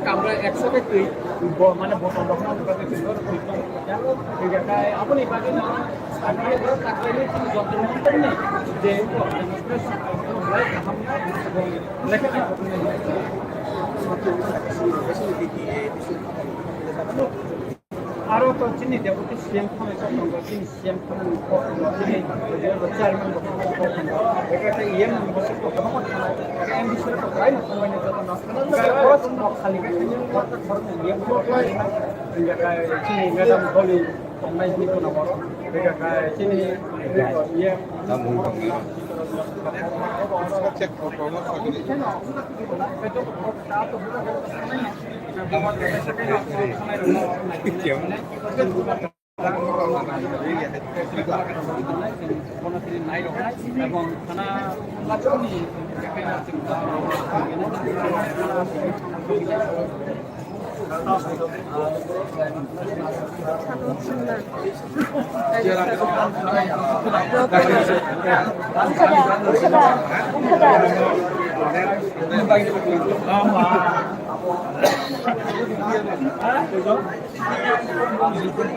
Kamera eksotik mana botol dokter sebagai sumber tidak kayak apa nih bagi tapi itu takdirnya cuma dokter dokter nih jadi mereka আরো তো চিনি দেবতে CM খানে কখনো চিনি CM খানে কখনো চিনি chairman কখনো এটা ইএম বসে কখনো কখনো এমবিসি তো প্রায় না সময় যত নষ্ট খালি করতে খরচ ইএম এটা চিনি ম্যাডাম বলি অনলাইন নিতে না বড় এটা চিনি EM
namun cek promo lagi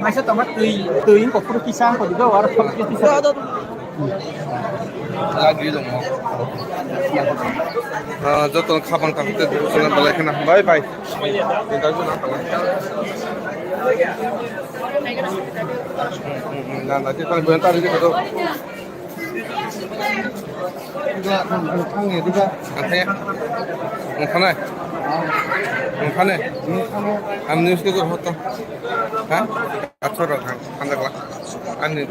Masa tamat teuing kok perlu kisah kok juga war kisah.
lagi dong joton khabang takte sona balai khana bye bye tinggal tu nah nanti kalau bentar ini betul juga ngangnya juga katanya ngkhana ngkhane am news ke hoto ha achora khanda kala ani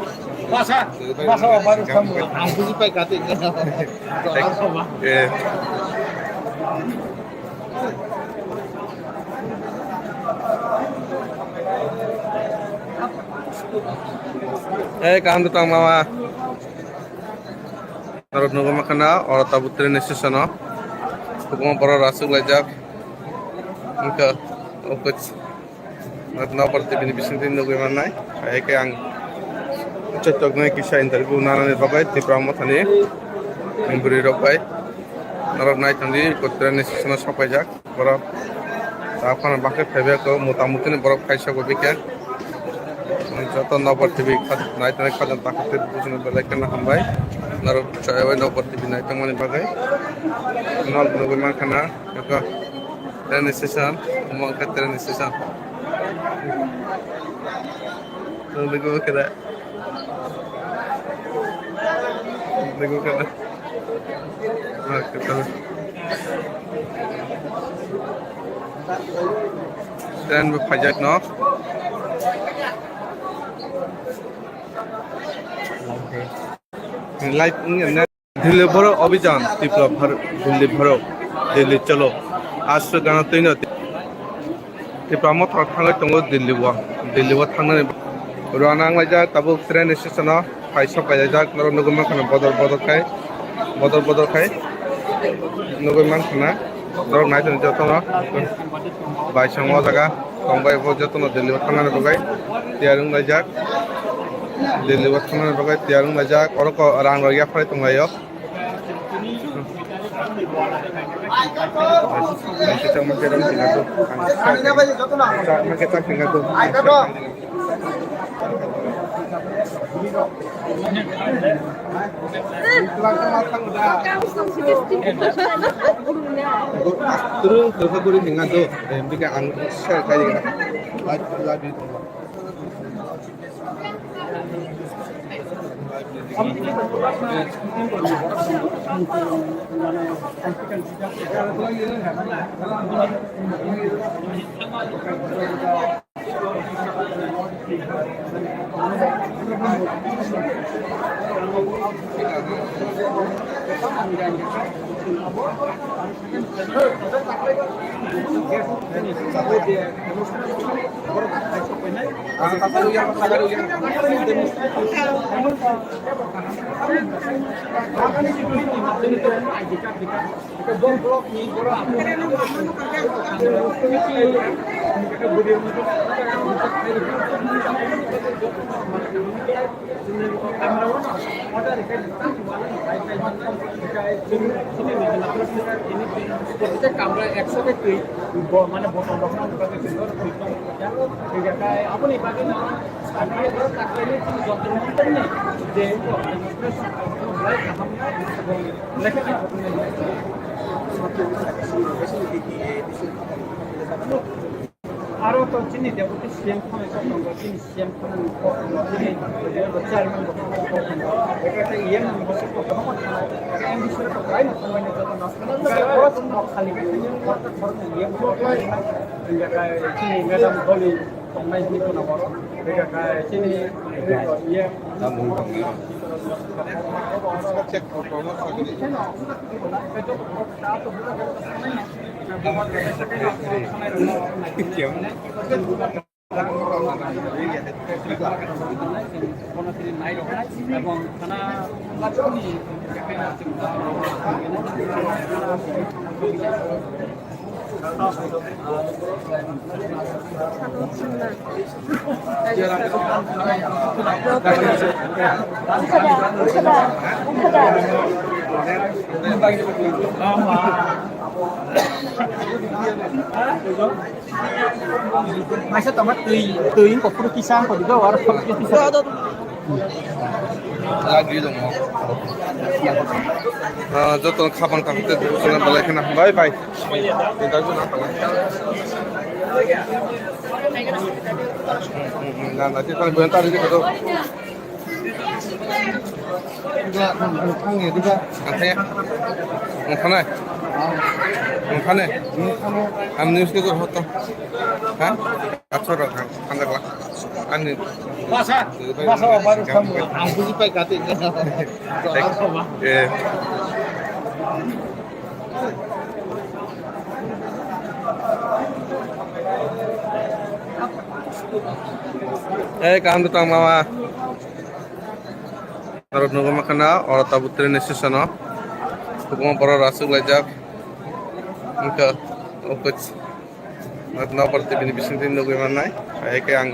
Masa baru kamu aku sih pakai kata ini.
Kahan tutang mama. Narod nunggu makana orang tabu train station no. Hukum para rasuk lajak. Engka opet. Natna parti bini bisintin nunggu mana? Ayah yang cocok nih kisah interview nana nih bagai di pramu tadi. Memberi bagai. Narod naik tadi ikut train station sampai jak. Para apa nak pakai februari ko mutamutin berapa kaisa ko bikin. Jatuh nomor TV naik naik kadan takut bukan balik kena hambai. Naruh cewek nomor TV naik teman bagai. Nol bagaimana kena? Jaka train station, mau ke train station. Lagu kena. Lagu kena. Nah kita. Dan berpajak no. Light ini Delhi भरो अभियान तीव्र भर दिल्ली भरो दिल्ली चलो आज से गाना तीन तीव्र मत थांगे दंग दिल्ली थांनानै रवाना लायजाक ताबो ट्रेन स्टेशनाव फाइसक गायजाक नगरमा खाना बदल खाय नगरमा खाना दर नायथन जतन बाइसंग जागा तंबाय जतन दिल्ली थांनानै बगाय तियारुं लायजाक दिल्ली थांनानै बगाय तियारुं लायजाक अरक रां रगिया फराय तंगायो kita market ang tinggal tu. Market ang tinggal tu. Terus aku tinggal tu. Jika ang share kaya lagi.
kamera eksoke kui mana botol dokter pakai sensor hitung ya sehingga kayak apa nih pakai tapi itu takdirnya itu dokter dokter nih jadi itu terus mulai mereka kan আরো তো চিনি দেব তো CM খানে কখন চিনি CM খানে কখন চিনি চেয়ারম্যান কখন এটা ইএম বসে কখন এম বিষয়ে তো প্রায় না সময় নিতে তো না খালি কত খরচ ইএম এটা চিনি ম্যাডাম বলি সময় নিতে না বড় এটা চিনি ইএম
cek promo
এবং খানা Masa tomat teuing kok perlu kisah kok juga harus kisah.
lagi dong joto khabang takte sona balai khana bye bye kita guna na nanti kalau bentar ini betul juga ngangnya juga katanya ngkhana ngkhane am news ke hoto ha achora khanda kala ani
Masa baru kamu aku sih pakai kata ini.
Kahan tutang mama. Narod nunggu makana orang tabut train station no. Hukum para rasuk lajak. Engka opet. Natna parti bini bisintin nunggu mana? Ayah yang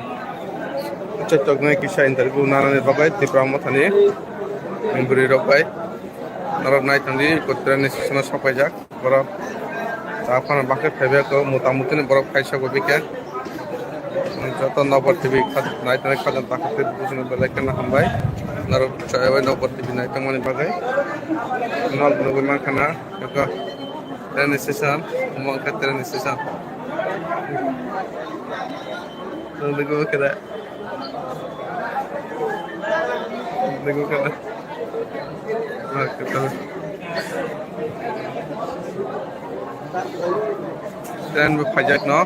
cocok ngai kisah interview nana ni bagai di pramu thani memberi rokai narod nai thani train station sampai jak borok apa bakai febe ko mutamuti ni borok kaisa ko bikin joto nopor tv nai thani khajan takte busna belai kana hambai narod chaiwa nopor tv nai tamani bagai nol nunggu makana ko train station umang ka train station nunggu kira देखो क्या dan berpajak no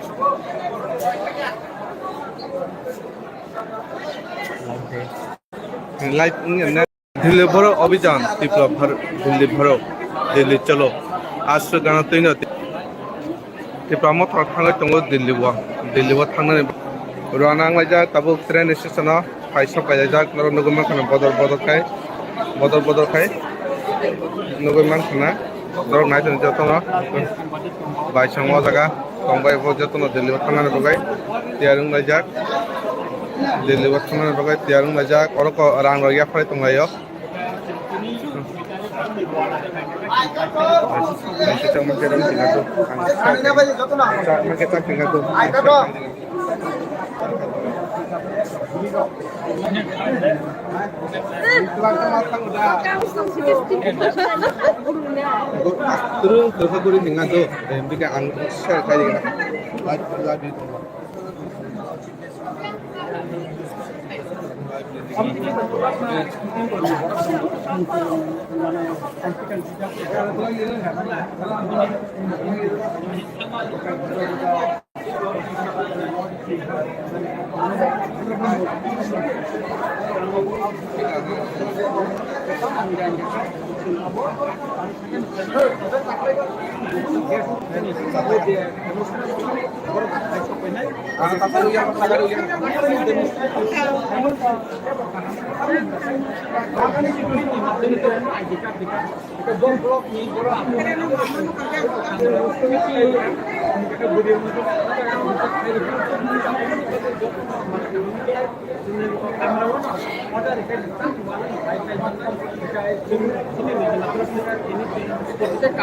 light ini Delhi भरो अभियान तीव्र भर दिल्ली भरो दिल्ली चलो आज से गाना तीन तीव्र मत थांगे दंग दिल्ली थांनानै रवाना आंलायजा ताबुक ट्रेन स्टेशनाव फाइसब गायजाक नगै मानखाना बदल खाय नगै मानखाना दरक नायथन जतन बाइसंग जागा तंबाय जतन दिल्ली थांनानै बगाय तियारुं लायजाक दिल्ली थांनानै बगाय तियारुं लायजाक अरक रां रगिया फराय तंगायो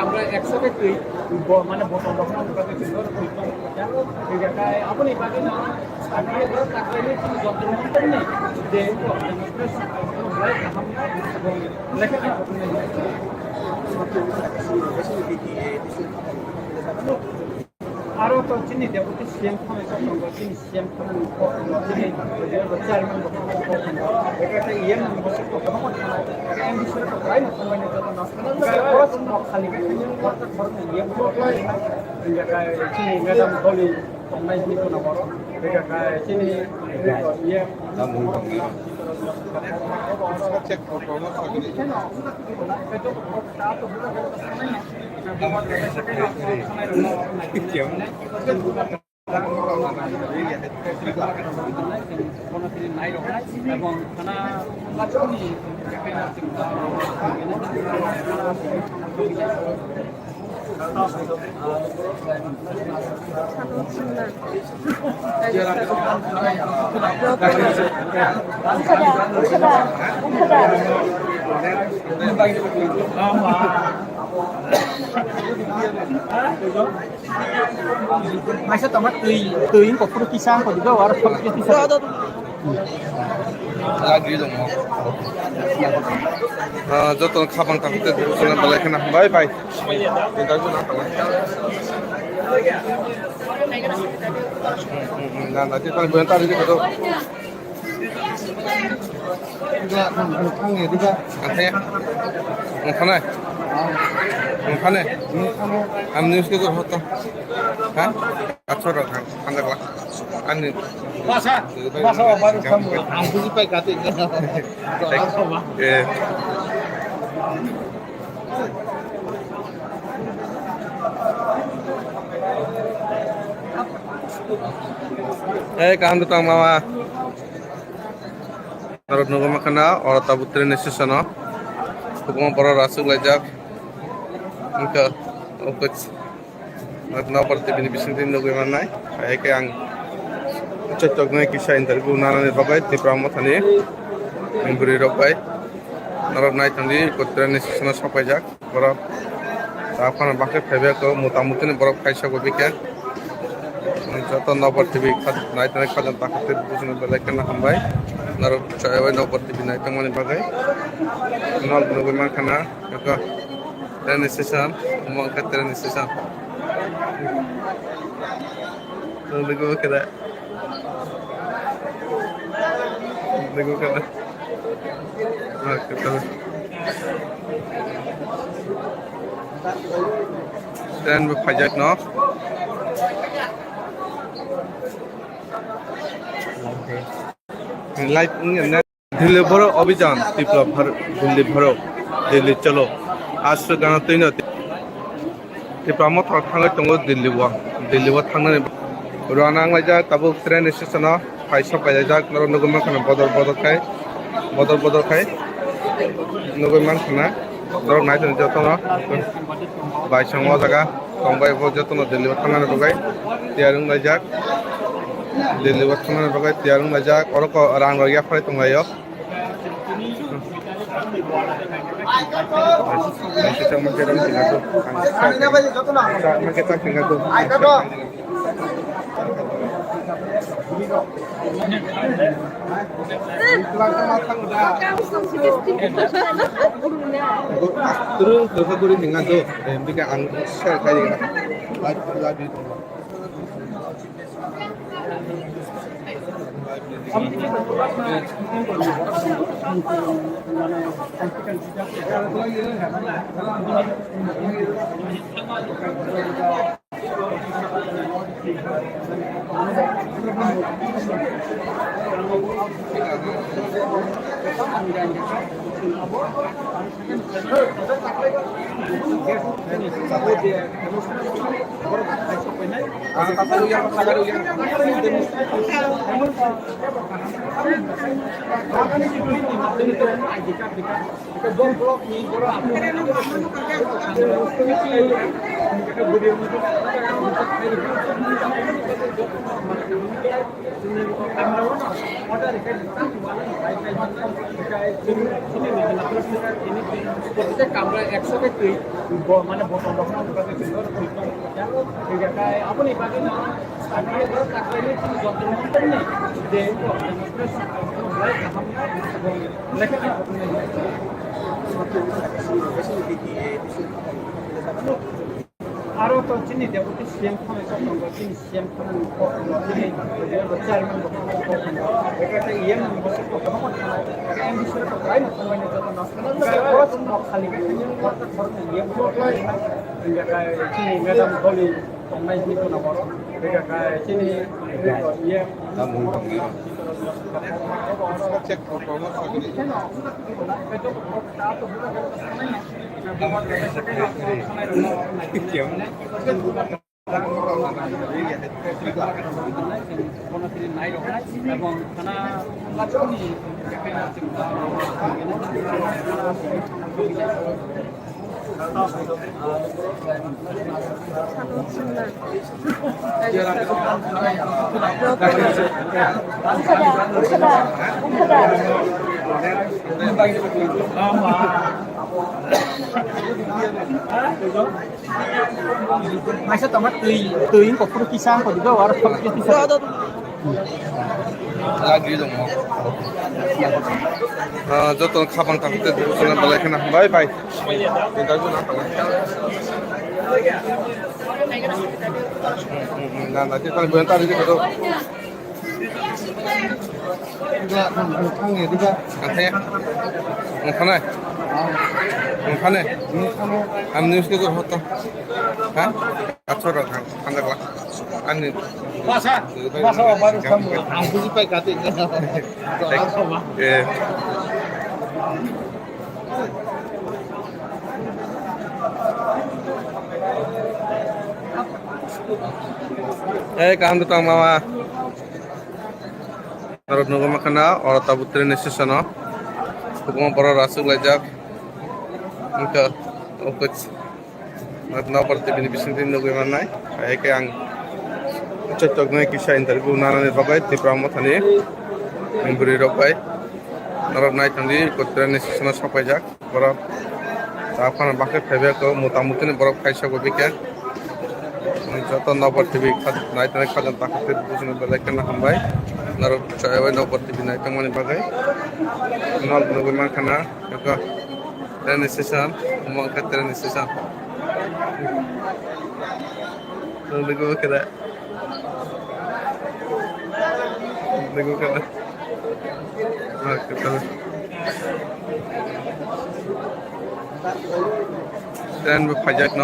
আমরা একসাথে মানে আপনি বাকি না আরো তো চিনি দেবো সিএম খামে চিনি সিএম খামে চিনি চেয়ারম্যান এটা একটা ইএম বসে বিষয়ে প্রায় সময় খালি ইএম চিনি ম্যাডাম বলি संनाय जिनिसखौ नांगौ बेखाय जोंनि इए এবং থানা Masa tamat teuing kok perlu kisah kok juga harus kisah.
lagi dong joto khabang takute sona balai kana bye bye kita guna na nanti kalau bentar ini betul juga ngangnya juga katanya ngkhane am news ke hoto ha achho ra khanda kala ani bahasa baru kamu aku sih pakai kata kahan tutang mama narod nugo makana ora tabutre nesesana hukum para rasuk lajak ingka okot natna parti bini bisintin nugo manai ayke ang cocoknya kisah interview narane robai ti pramothani nguri robai narod nai tandi kotre nesesana sapai jak bara apana bakhe phebe ko motamutini borok khaisa go biken যত নবর TV নাইতে খাদান তাকতে বুঝনে বেলা কেন হামবাই নার চয়বাই নবর TV নাইতে মনে বাগাই নল নগর মাখানা এক train station মঙ্কা train station তো দেখো কেদা train ফাইজাক ন light दिल्ली भरो अभियान टिपला भर दिल्ली भरो दिल्ली चलो आज से गाना तीन टिपला मत थांगे दंगो दिल्ली वा थांनानै रवाना आंलायजा ताबो ट्रेन स्टेशनाव फाइसा पाइजाक नगो मानखाना बदल खाय नगो मानखाना दर नायथन जतन बाइसां वा जागा तंबाय भ जतन दिल्ली वा थांनानै बगाय तियारुं लायजाक दिल्ली वा थांनानै बगाय तियारुं लायजाक अरक रां रगिया फाय तंगायो Kita makan tinggal tu. Kita tinggal tu. Terus aku tinggal tu. Mereka share kali ni. Live.
Kamera eksotik mana botol botol apa nih pakai Aro to chini de uti siam khame ko no chini siam khame ko no chini de bachar man ko eka ta yem man ko ko ko ma em bisor ko kai no ko ne to no ko ko no khali ko ta khor ne yem ko eka ka chini madam boli mai ni ko na boro eka ka chini yem
Namun tanggi. Cek performa segini.
Masa tamat teuing kok perlu kisah kok juga harus pakai kisah.
lagi dong mau joto kabang takute dusuna balai kena bye bye kita guna nah nanti kalau bentar itu betul enggak ngangnya juga katanya ngkana ngkana am news ke hoto ha achora khanda la ani
Masa baru kamu aku sih pakai kata
kahan tutang mama narod nugo makana ora tabutre nesesana hukum para rasuk lajak engka okut matna parti bini bisintin nugo manai ayke ang cocok kisah interview narane bagai ti pramothani buri robai narod nai tandi kotre nesesana sapai jak bara tapan bakhe phebe ko motamuti ne borok kaisa go bike যত নবর TV নাইতে খাজন তাকতে বুঝনে বেলা কেন হামবাই নার চাইবাই নবর TV নাইতে মনে বাগাই নল নগর মাখানা এক train station মঙ্কা train station দেখো কেদা train ফাইজাক ন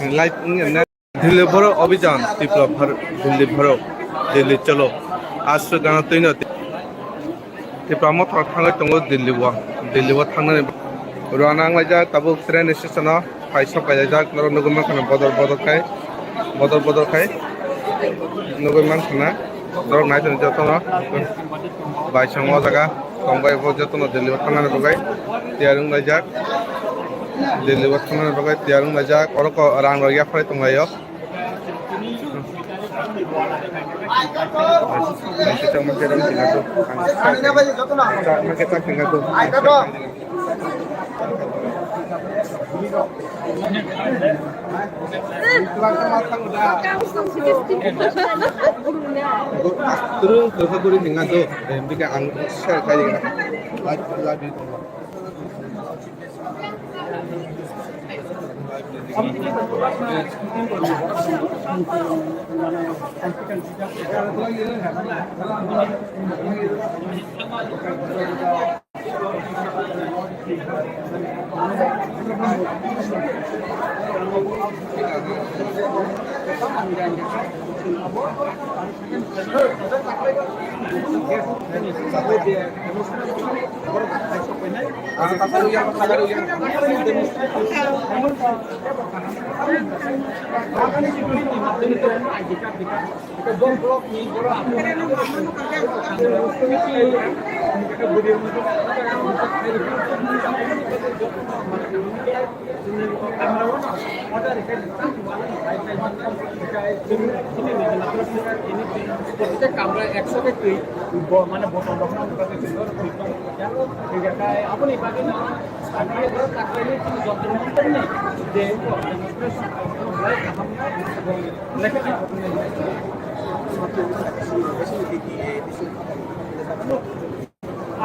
Light दिल्ली भरो अभियान তীব্র दिल्ली भरो दिल्ली चलो आज गाना तैन তীব্র थांनाय दङ दिल्लीआव थांनानै रवाना नांलायजा ताबुक ट्रेन स्टेशनाव फाइसा फायजाक नगै मानखाना बदल खाय नगै मानखाना दर नायथन जतन बाइसां जागा तंबाय जतन दिल्लीआव थांनानै बगाय तियारुं लायजाक दिल्लीआव थांनानै बगाय तियारुं लायजाक अरक रां रगिया फराय तंलायो
আমরা একসাথে মানে বটন আপনি বাকি না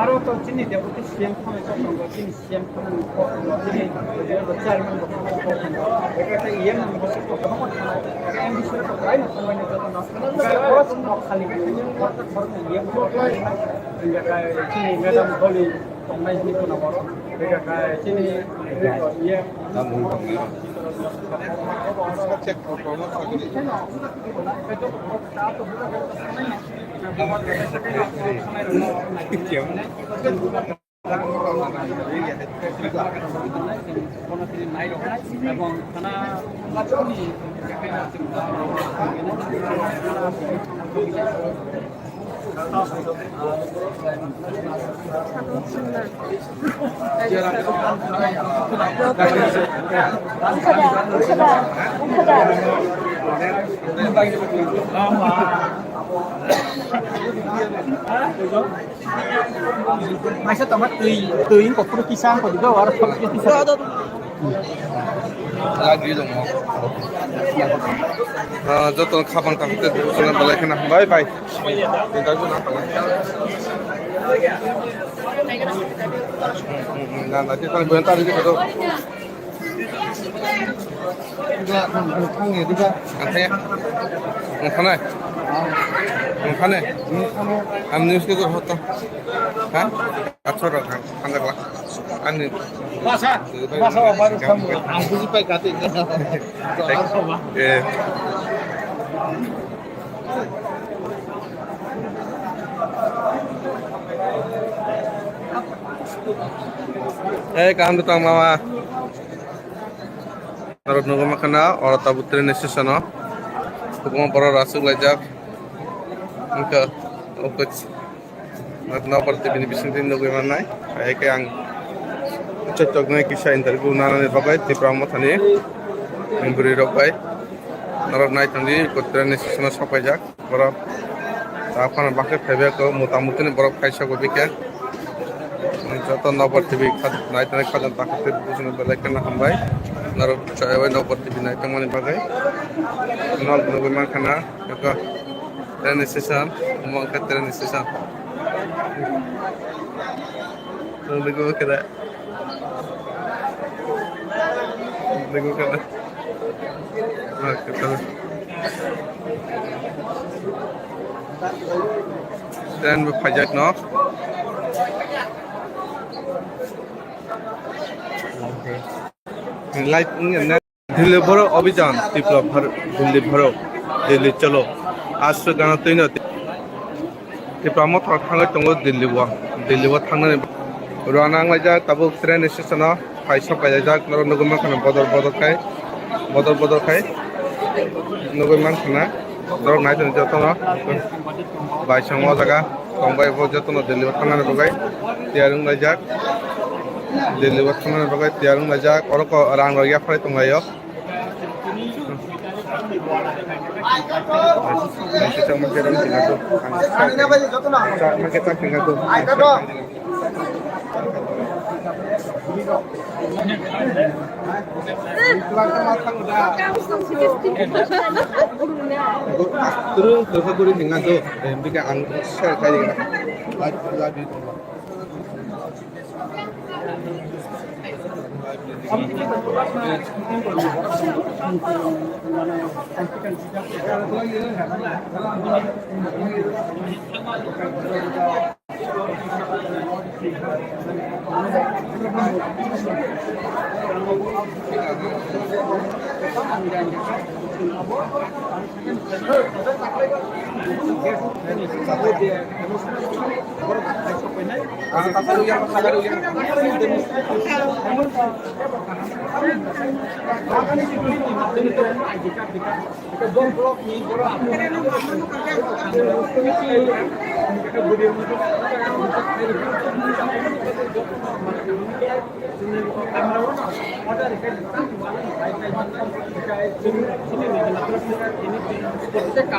আরো তো চিনি দেবো সিএম খানে চিনি সিএম খান চিনি চেয়ারম্যান এটা একটা ইএম বসে এম বিষয়ে প্রায় সময় খালি ইএম চিনি ম্যাডাম বলি তোমায় নিত না বড় এটা চিনি ইএম এবং থানা Masa tamat teuing kok perlu kisah kok juga harus pakai kisah.
lagi dong যতন খাবার থাকতে দুজনে বেলা এখানে বাই বাই না না যেটা বেন্টার দিকে তো ওখানে আমি নিউজ কে হতো হ্যাঁ আচ্ছা রাখা ঠান্ডা লাগা আমি
Masa baru kamu aku sih pakai kata
kamu datang mama Narod nunggu makana orang tabut train station no hukum para rasuk lajak engke opet na parti bini bisin tin nunggu mana kayak yang cocok nih kisah interview nana nih bagai di pramu tani memberi robai narod naik tadi ikut train station sampai jak para apa nak pakai februari ke mutamutin berapa kaisa gue pikir যত নবর TV নাইতে খাদন তাকতে বুঝনে বেলাকে না হামবাই নার চাইবাই নবর TV নাইতে মনে বাগাই নল নবর মাখানা এক train station মঙ্কা train station দেখো কেদা train ফাইজাক ন Light दिल्ली भरो अभियान তীব্র दिल्ली भरो दिल्ली चलो आज गाना तैनो তীব্র थांनाय दङ दिल्लीआव थांनानै रवाना आंलायजा ताबुक ट्रेन स्टेशनाव फाइसा पाइजाक नगरमा खाना बदल नगरमा खाना दर नायथन जतन बाइसां जागा तंबाय जतन दिल्लीआव थांनानै बगाय तियारुं लायजाक दिल्लीआव थांनानै बगाय तियारुं लायजाक अरक रां रगिया फराय तंगायो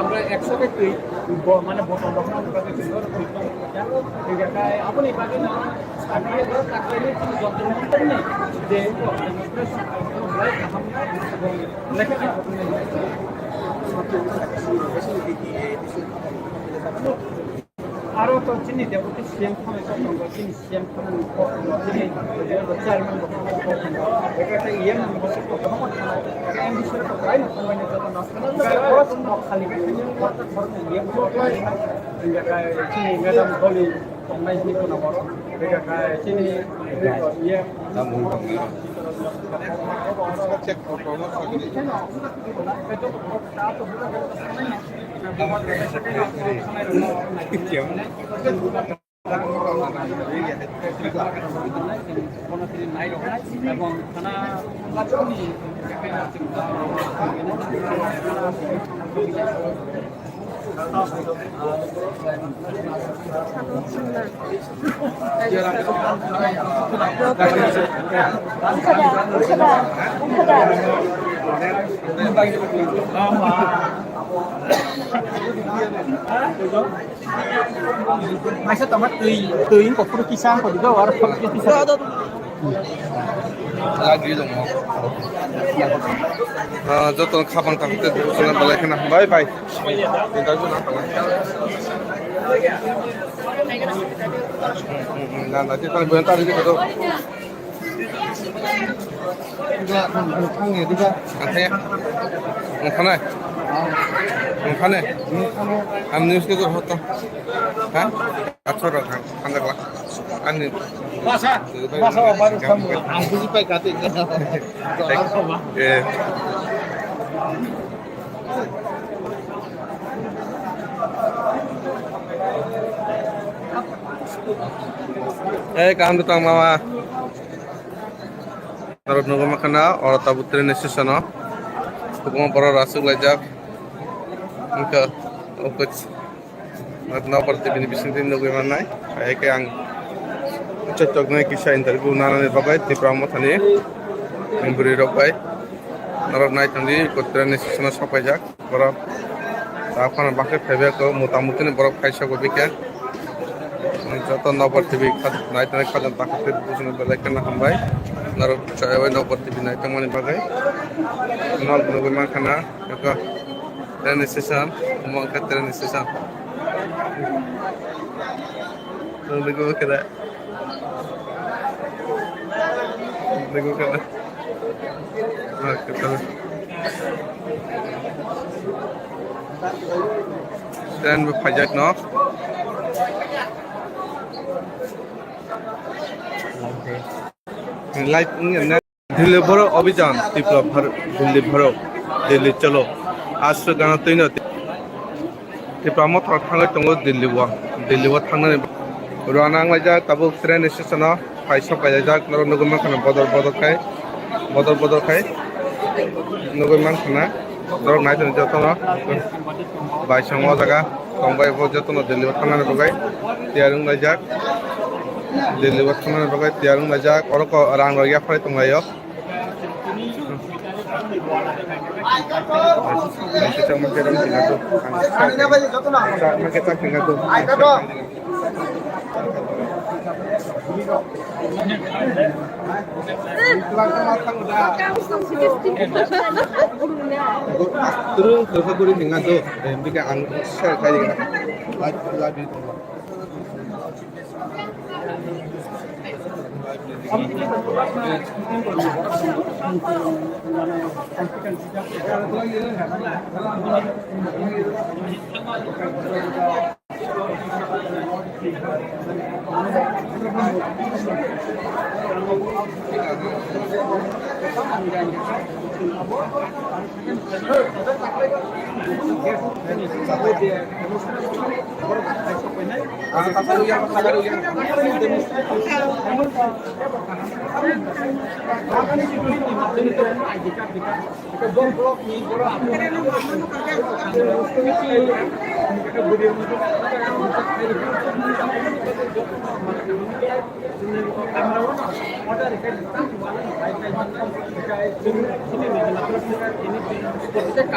আমরা একসাথে মানে বটন আপনি বাকি না যে আরো তো চিনি দেবো সিএম খানে চিনি সিএম খান চেয়ারম্যান এটা ইএম খালি চিনি ম্যাডাম বলি संनायनि उनाव बेखाय जोंनि इए এবং থানা Masa tamat teuing kok perlu kisah kok juga war kisah.
lagi dong joto khabang takte dusuna balai kana bye bye kita juna na nanti kalau bentar ini betul enggak ngangnya juga katanya ngkhane am news ke jor hota ha achho ra khanda kala ani
Masa baru kamu aku sih pakai kata
kamu datang mama Narod nunggu makana orang tabu train station no hukum para rasuk lajak engka opet matna parti bini bisintin nunggu mana kayak yang cocok naik kisah interview nana ni bagai di pramu tani memberi robai narod naik tadi ikut train station sampai jak para tahapan bakai febe ke mutamutin para kaisa gobikan joto nomor TV naik tadi kajan takut bukan belakan hambai narod cewek nomor TV naik temani bagai nol nunggu makana ke train station mau ke train station nunggu kita देखो क्या dan berpajak no light ini Delhi भरो अभियान তীব্র दिल्ली भरो दिल्ली चलो आज गाना Taino তীব্র थांनाय दङ दिल्लीआव थांनानै रवाना आंलायजा ताबो ट्रेन स्टेशनाव फायसफायजाक नगरमा खाना बदल नगरमा खाना दरक नायथन जतन बाइसङ जागा तंबाय जतन दिल्लीआव थांनानै बगाय तियारुं लायजाक दिल्लीआव थांनानै बगाय तियारुं लायजाक अरक रां रगिया फराय तंलायो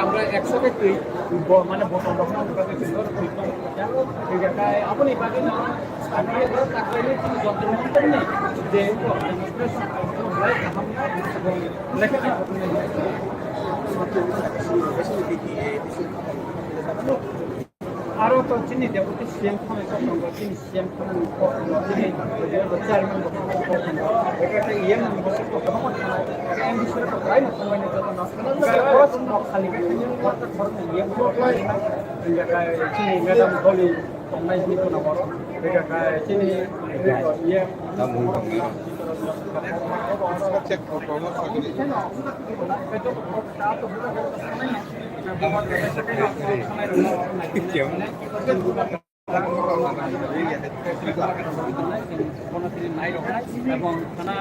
আমরা একসাথে মানে বটন আপনি বাকি না যে আরো তো চিনি দেবতী সিএম খানে চিনি সিএম খানে চেয়ারম্যান একটা ইএম খালি চিনি ম্যাডাম বলি संनाय जिनिस नामा बेटा चिनि ये এবং খানা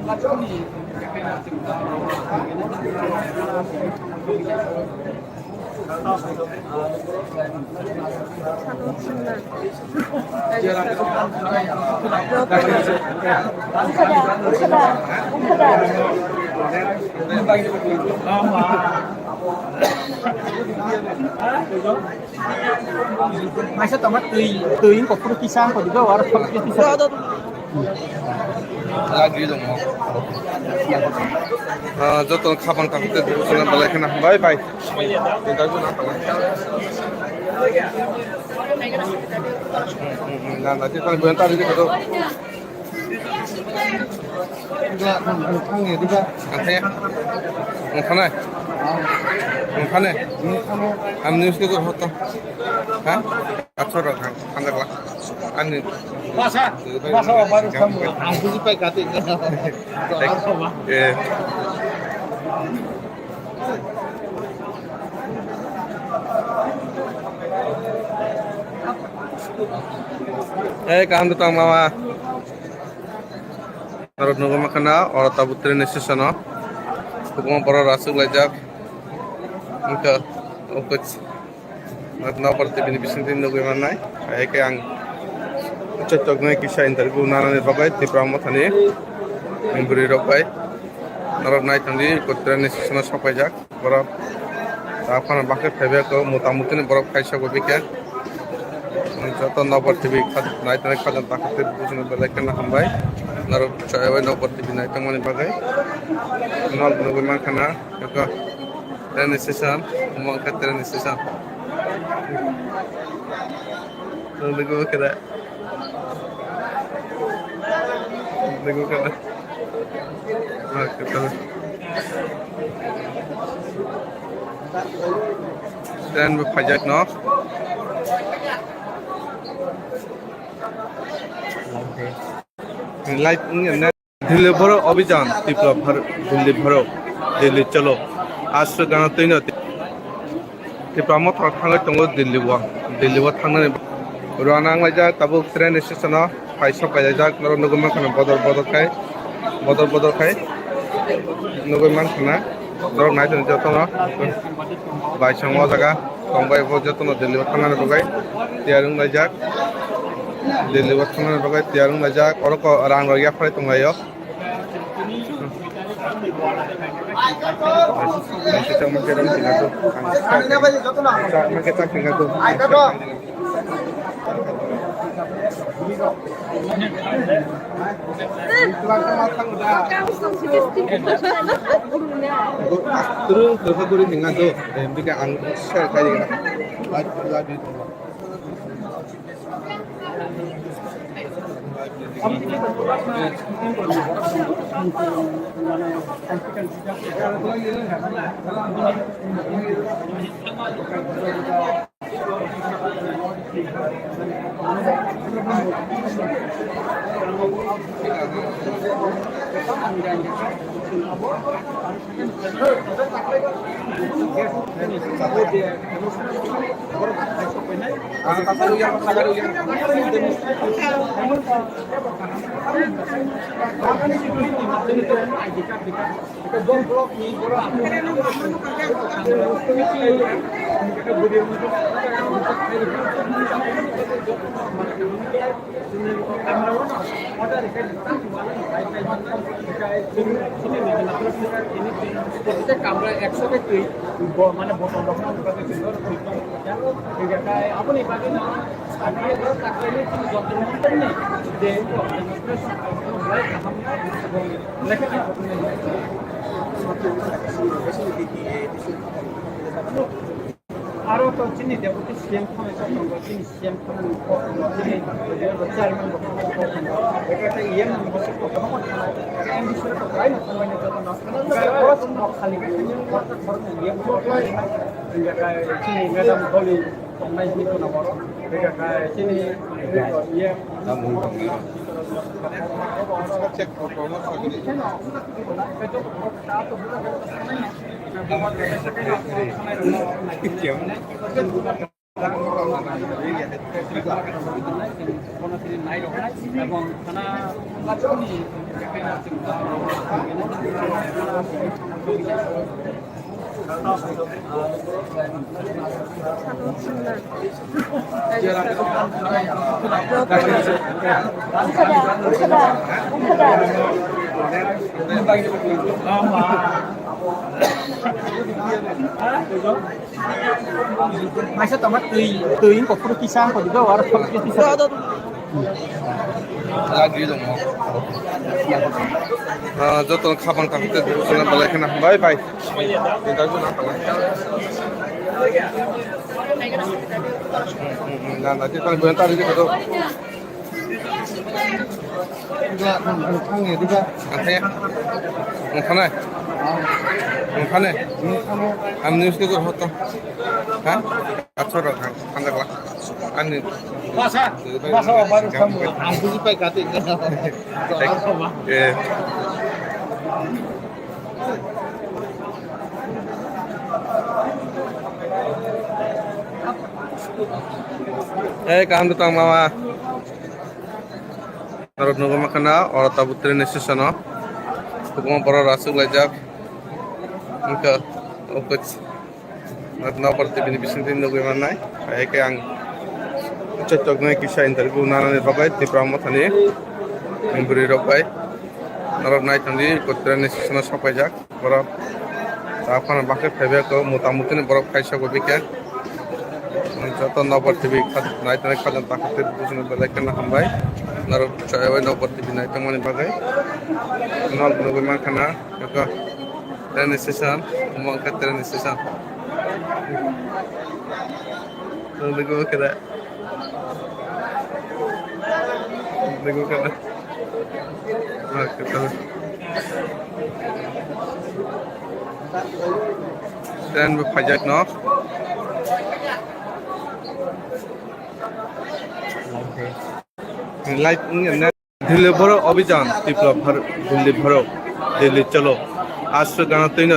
লাচনি Masa tomat teuing kok perlu pisang kok juga harus pakai pisang.
lagi dong joto khabang takute dusuna balai kana bye bye kita guna na nanti kalau bentar ini betul enggak ngangnya juga angkanya ngkhana ngkhane am news ke kok hoto ha achor rakha khanda kala ani
Masa baru kamu aku sih pakai kate
kahan datang mama narod nugama kana orata train station hukuma para rasuk lajak ఇంకా na parte binibisin din nugama nai ay kay ang cocok na kisah interview nana ni bagai ti pramat hani memberi rokai narod nai tandi train station sapai jak borok apana bakke phebe ko motamuti ni borok kaisa go bike joto nabor tv nai tani khajan takate bujuna belai kana hambai narod chaibai nabor tv nai tamani bagai nol nugama kana ka train station mangka train station Lagu kena. Lagu kena. Kita. Dan berpajak no. Light ini Delhi भरो अभियान তীব্র दिल्ली भरो दिल्ली चलो आज से गाना Taino তীব্র थांगाय दङ दिल्लीआव थांनानै रवाना आंलायजा ताबो ट्रेन स्टेशनाव फाइसा फायजाक नगरमा खाना बदल नगरमा खाना दर नायथन जतन बाइसं जागा तंबाय जतन दिल्लीआव थांनानै बगाय तियारुं लायजाक दिल्लीआव थांनानै बगाय तियारुं लायजाक अरक रां रगिया फराय तंगायो
আমরা একসাথে মানে বটল আপনি বাকি না আরো তো চিনি দেবতী সিএম খানে চিনি সিএম খানে চেয়ারম্যান এটা একটা ইএম বসে কথা এম বিষয়ে প্রায় না সময় যত না খালি চিনি ম্যাডাম বলি संनाय जिनिस दङ बेखाय जोंनि इए এবং থানা Masa tamat teuing kok perlu kisah kok juga war kisah.
lagi dong joto khabang takute sona balai kana bye bye kita guna na nanti kalau bentar ini betul juga ngangnya juga antanya ngkhane am news ke kor hoto ha achor rakha khanda kala ani
Masa baru kamu aku supaya kate
kamu datang mama narod nogo makana ora tabutre nesesano kubong para rasuk lajak engka okut natna parti bini bisintin nogo manai ayke ang cocok nai kisah interview nana ni bagai di pramat hani memberi robai narod nai tandi kotre nesesano sapai jak para tapan bakai febe ko mutamutin borok kaisa ko biken joto nopar tv naik naik kajan takut bukan belakan hambai naruh cewek nopar tv naik temani bagai nol nunggu makana maka train station mangkat train station nunggu kira kita train berpajak no light ini Delhi भरो अभियान विप्लव भर दिल्ली भरो दिल्ली चलो आज से गाना तीन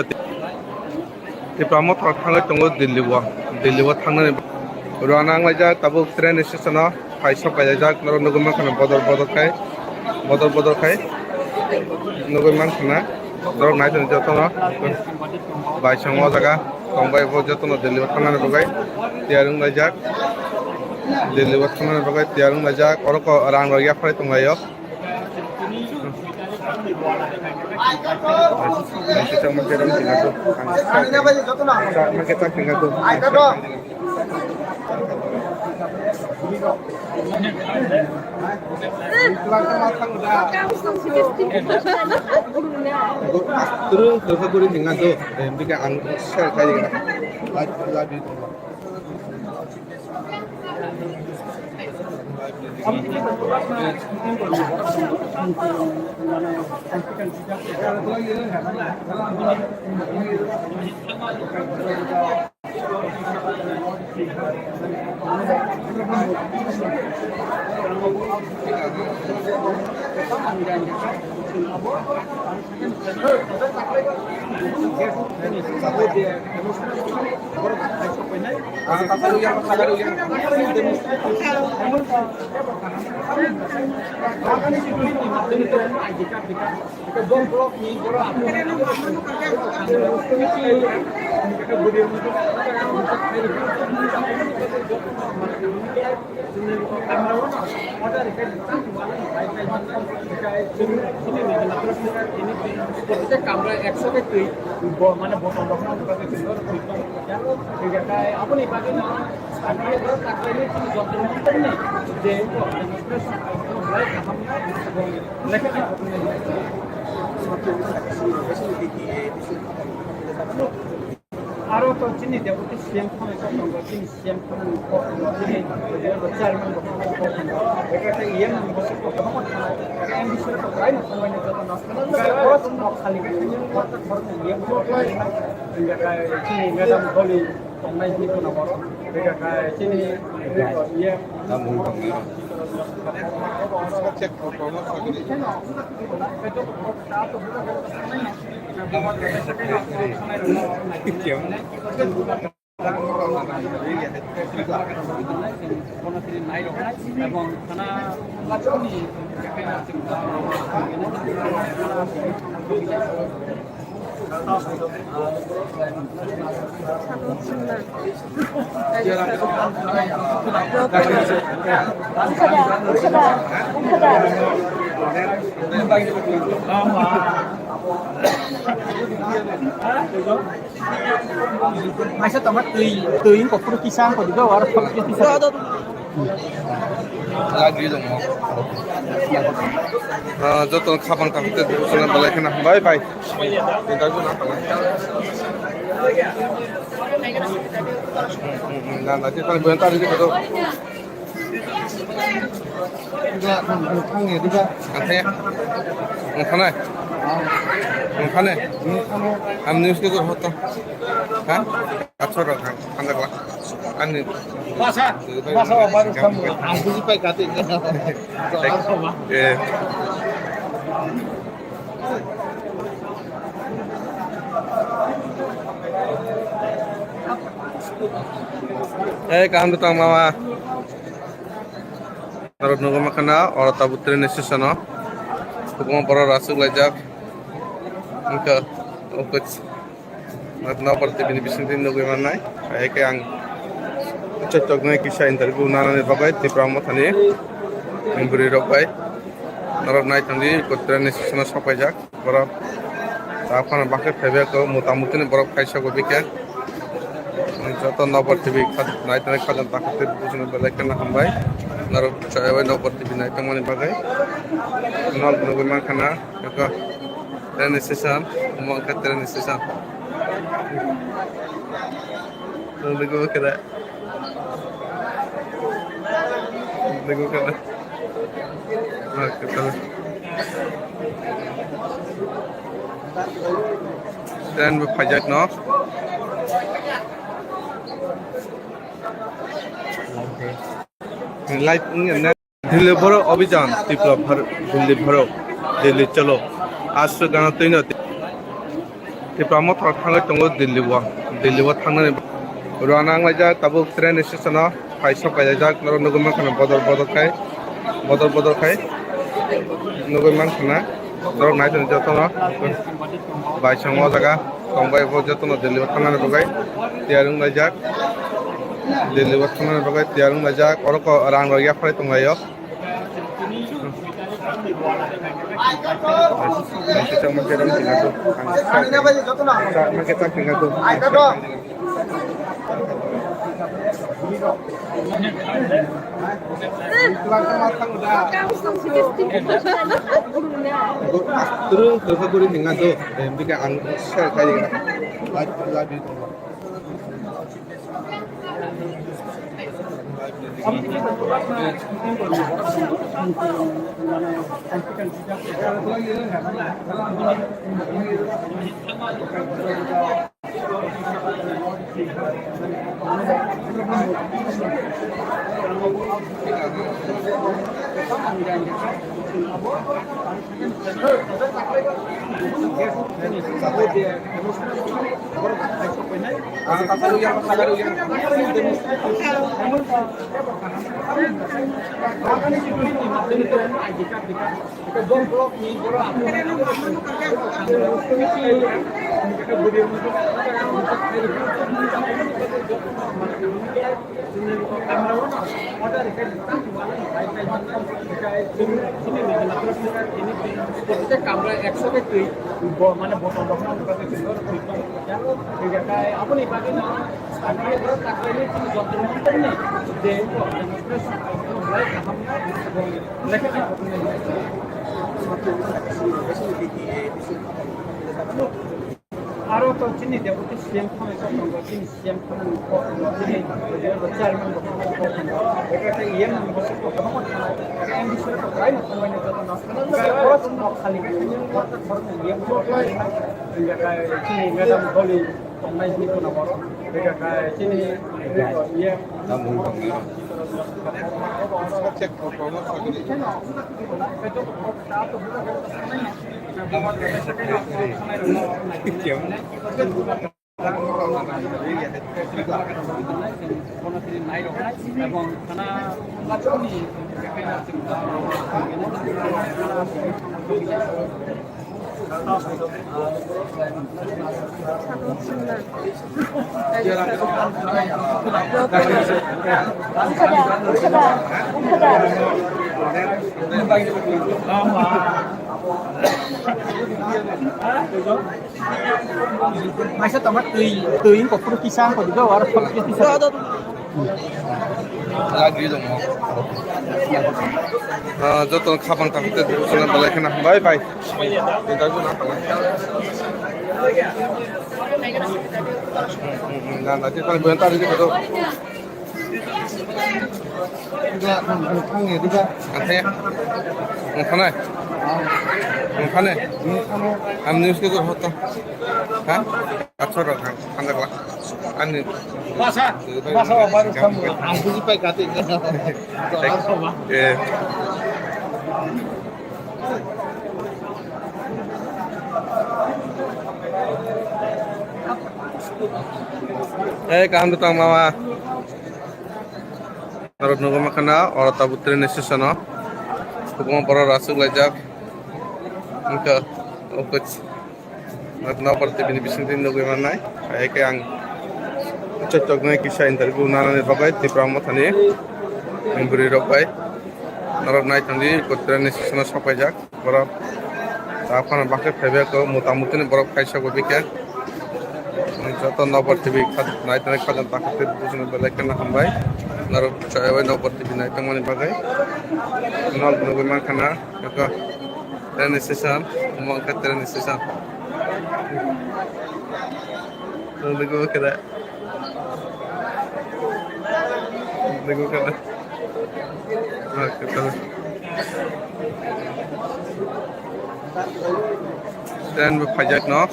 विप्लव थांनाय दङ दिल्लीआव थांनानै रवाना आंलायजा दाबो ट्रेन स्टेशनाव फाइसा पाइजाक नगरमान खाना बदल नगरमान खाना दरक नायथन जतन बाइसंग जागा तंबाय जतन दिल्लीआव थांनानै बगाय तियारुं लायजाक दिल्लीआव थांनानै बगाय तियारुं लायजाक अरक रां रगिया फराय तंलायो
kamera eksoke tui mana botol dokna pakai sendok apa nih pakai nama ini jodoh nih deh আরো তো চিনি দেবতে সিএম খানে কত চিনি সিএম খানে কত চিনি চেয়ারম্যান কত এটা ইএম বসে কত এটা এমবিসি কত রাই না সময় নিতে তো নষ্ট খরচ খালি কত খরচ ইএম এটা চিনি ম্যাডাম বলি তোমরা কি কোন বড় এটা চিনি ইএম
চেক করবো
এবং খানা Masa tomat teuing kok perlu kisang kok juga war kisang.
lagi dong joto kapan kapite dusuna balai kana bye bye kita guna nah nanti kalau bentar ini betul juga ngangnya juga katanya ngkhane am news ke tur hoto ha achor rakha khanda kala ani
Masa baru kamu aku sih pakai kate
kamu datang mama Narod nunggu makana orang tabu tren station hukum para rasul lajak engkau ukut matna parti bini bisintin nunggu mana kayak yang cocok nih kisah interview nana nih bagai di pramothani memberi rokai narod naik tadi ikut tren station sampai jak para apa nak pakai februari ke mutamutin para kaisa gue bikin joto nopor TV naik tadi kajan takut bukan balik kena hambai narod cewek nopor TV naik kemana bagai nol nunggu makana ke tren station mau ke tren station nunggu kira nunggu kira kita dan berpajak no live ini Delhi भरो अभियान তীব্র दिल्ली भरो दिल्ली चलो आज गाना Taino তীব্র थांगाय दङ दिल्ली थांनानै रवाना आंलायजा ताबो ट्रेन स्टेशनाव फाइसा फायजाक नगरमान खाना बदल खाय नगरमान खाना दरक नायथन जतन बाइसां जागा तंबाय जतन दिल्ली थांनानै बगाय तियारुं लायजाक दिल्ली थांनानै बगाय तियारुं लायजाक अरक रां रया फराय तंगायो
kamera eksoke tuh, mana botol botol pakai sensor, apa nih pakai nih? Akhirnya terus akhirnya cuma dokter nonton nih, deh, terus mulai pahamnya, mereka kan আরো তো চিনি দেব তো সিএম খানে কত চিনি সিএম খানে কত চিনি চেয়ারম্যান কত এটা একটা ইএম বসে কত এম বিষয়ে কত রাই না মানে যত না খরচ না খালি কত খরচ ইএম এটা চিনি ম্যাডাম বলি নাই নিকো না বড় এটা চিনি ইএম চেক করব এবং খানা Masa tomat teuing kok perlu pisang kok juga war pisang.
lagi dong joton khabang takute sona balai khana bye bye kita guna apa na nanti kalau bentar ini betul juga ngangnya juga antanya ngkhane am news ke kor hoto ha achor khang khanda la ani
Masa baru kamu aku sih pakai kate.
Kamu datang mama. Narod nunggu makana, orang tabu tren station no. Kupang para rasuk lajak. Mungkin opet. Natna parti bini bisintin nunggu mana? Kayak yang cocok nih kisah interview nana nih pakai di pramat nih. Memberi rokai. Narod naik tadi ikut tren station sampai jak. Para apa nak pakai februari ke mutamutin berapa kaisa gue pikir. Jatuh nomor TV naik naik pada takut itu balik kena hambai, naruh cewek nomor TV naik teman pakai, nol nunggu mana maka train station, mau ke train station, nunggu kira, nah kita, train berpajak no.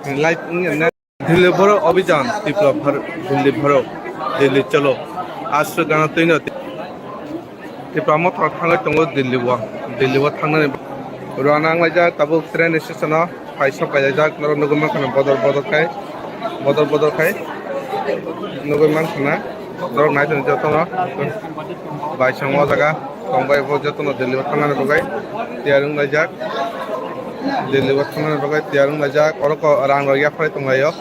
Light ini Delhi भरो अभियान विप्लव दिल्ली भरो दिल्ली चलो आज गाना Taino Tripura थांनाय दङ दिल्लीआव थांनानै रवाना लायजाक ताबो ट्रेन स्टेशनाव फाइसा पाइजाक नगरमान खाना बदल खाय नगरमान खाना दर नायथन जतन बाइसांग जागा तंबाय जतन दिल्लीआव थांनानै बगाय तियारुं लायजाक दिल्लीआव थांनानै बगाय तियारुं लायजाक अरक रां रया फराय दंलायो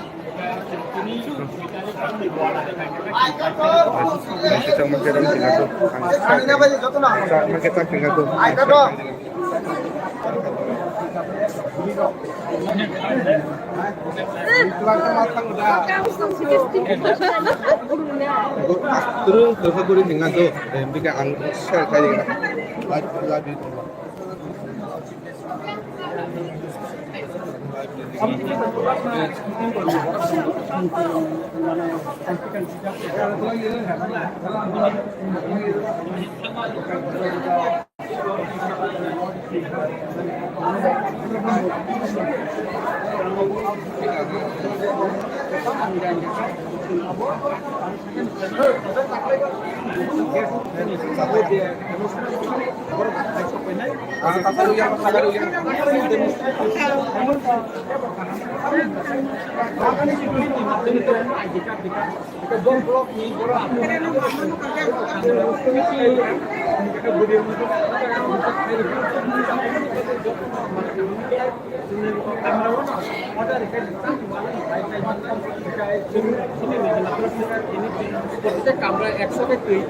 kamera eksoke tuh,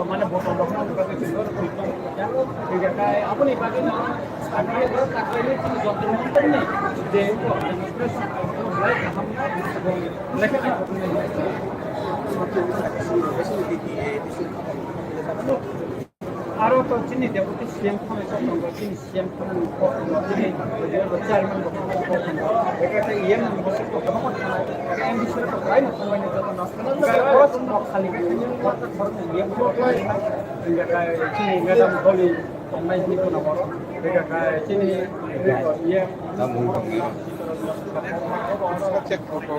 mana botol botol pakai sensor, apa nih pakai nih? Akhirnya baru pakai ini jatuh motor nih, deh, mereka আরো তো চিনি দেবতে সিএম খানে কত চিনি সিএম খানে কত চিনি চেয়ারম্যান কত এটা একটা ইএম বসে কত এটা এমবিসির কত আই না কোম্পানি যত নষ্ট না খালি কত খরচ ইএম কত এটা চিনি ম্যাডাম বলি কোম্পানি দিতে না বড় এটা চিনি ইএম দাম চেক করতে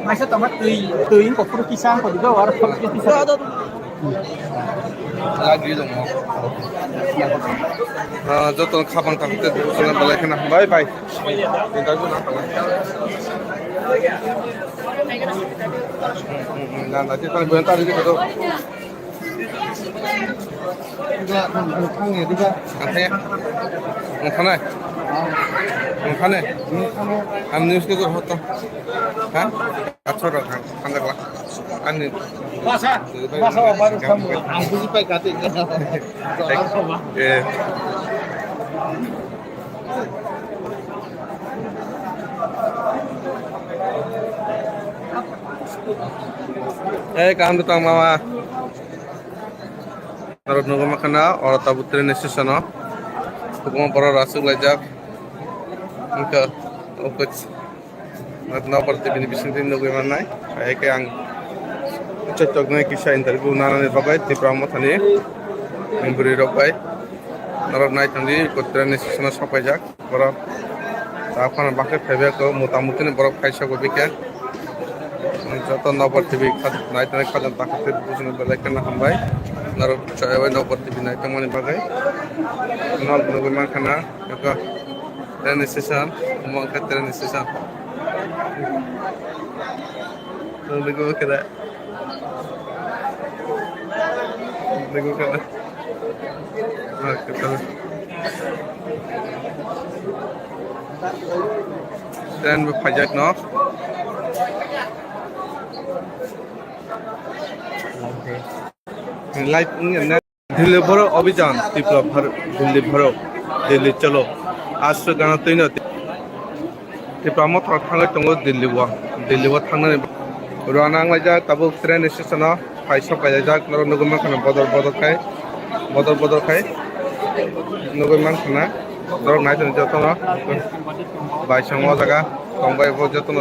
Masa tomat teuing kok puru kisang kok juga war
lagi dong joton khabang takte sona balai khana bye bye interview na pala na nanti kan bentar ini betul खाने हम news के तो होता हाँ अच्छा रहा खाने का अन्य
masa baru kamu aku sih pakai kata
kamu datang mama Narod nunggu makana orang tabu train station hukum para rasuk lajak Engkau opet matna parti bini bisintin nunggu mana kayak yang cocok nih kisah interview nana nih bagai di pramothani memberi robai narod naik tadi ikut train station sampai jak para tahapan pakai februari ke mutamutin para kaisa gue bikin joto nopor TV naik tadi kalian takut bukan balik kena hambai narod cewek nopor TV naik teman bagai nol nunggu mana juga train station mau ke train station nunggu kira nunggu kira kita dan berpajak no live
Delhi भरो अभियान তীব্র दिल्ली भरो दिल्ली चलो आज गाना Taino তীব্র थांनाय दङ दिल्लीआव थांनानै रवाना लायजाक ताबो ट्रेन स्टेशनाव फाइसा फायजाक नगरमान खाना बदल खाय नगरमान खाना दरक नायथनो जतन बायसाङाव जागा दंबाय जतन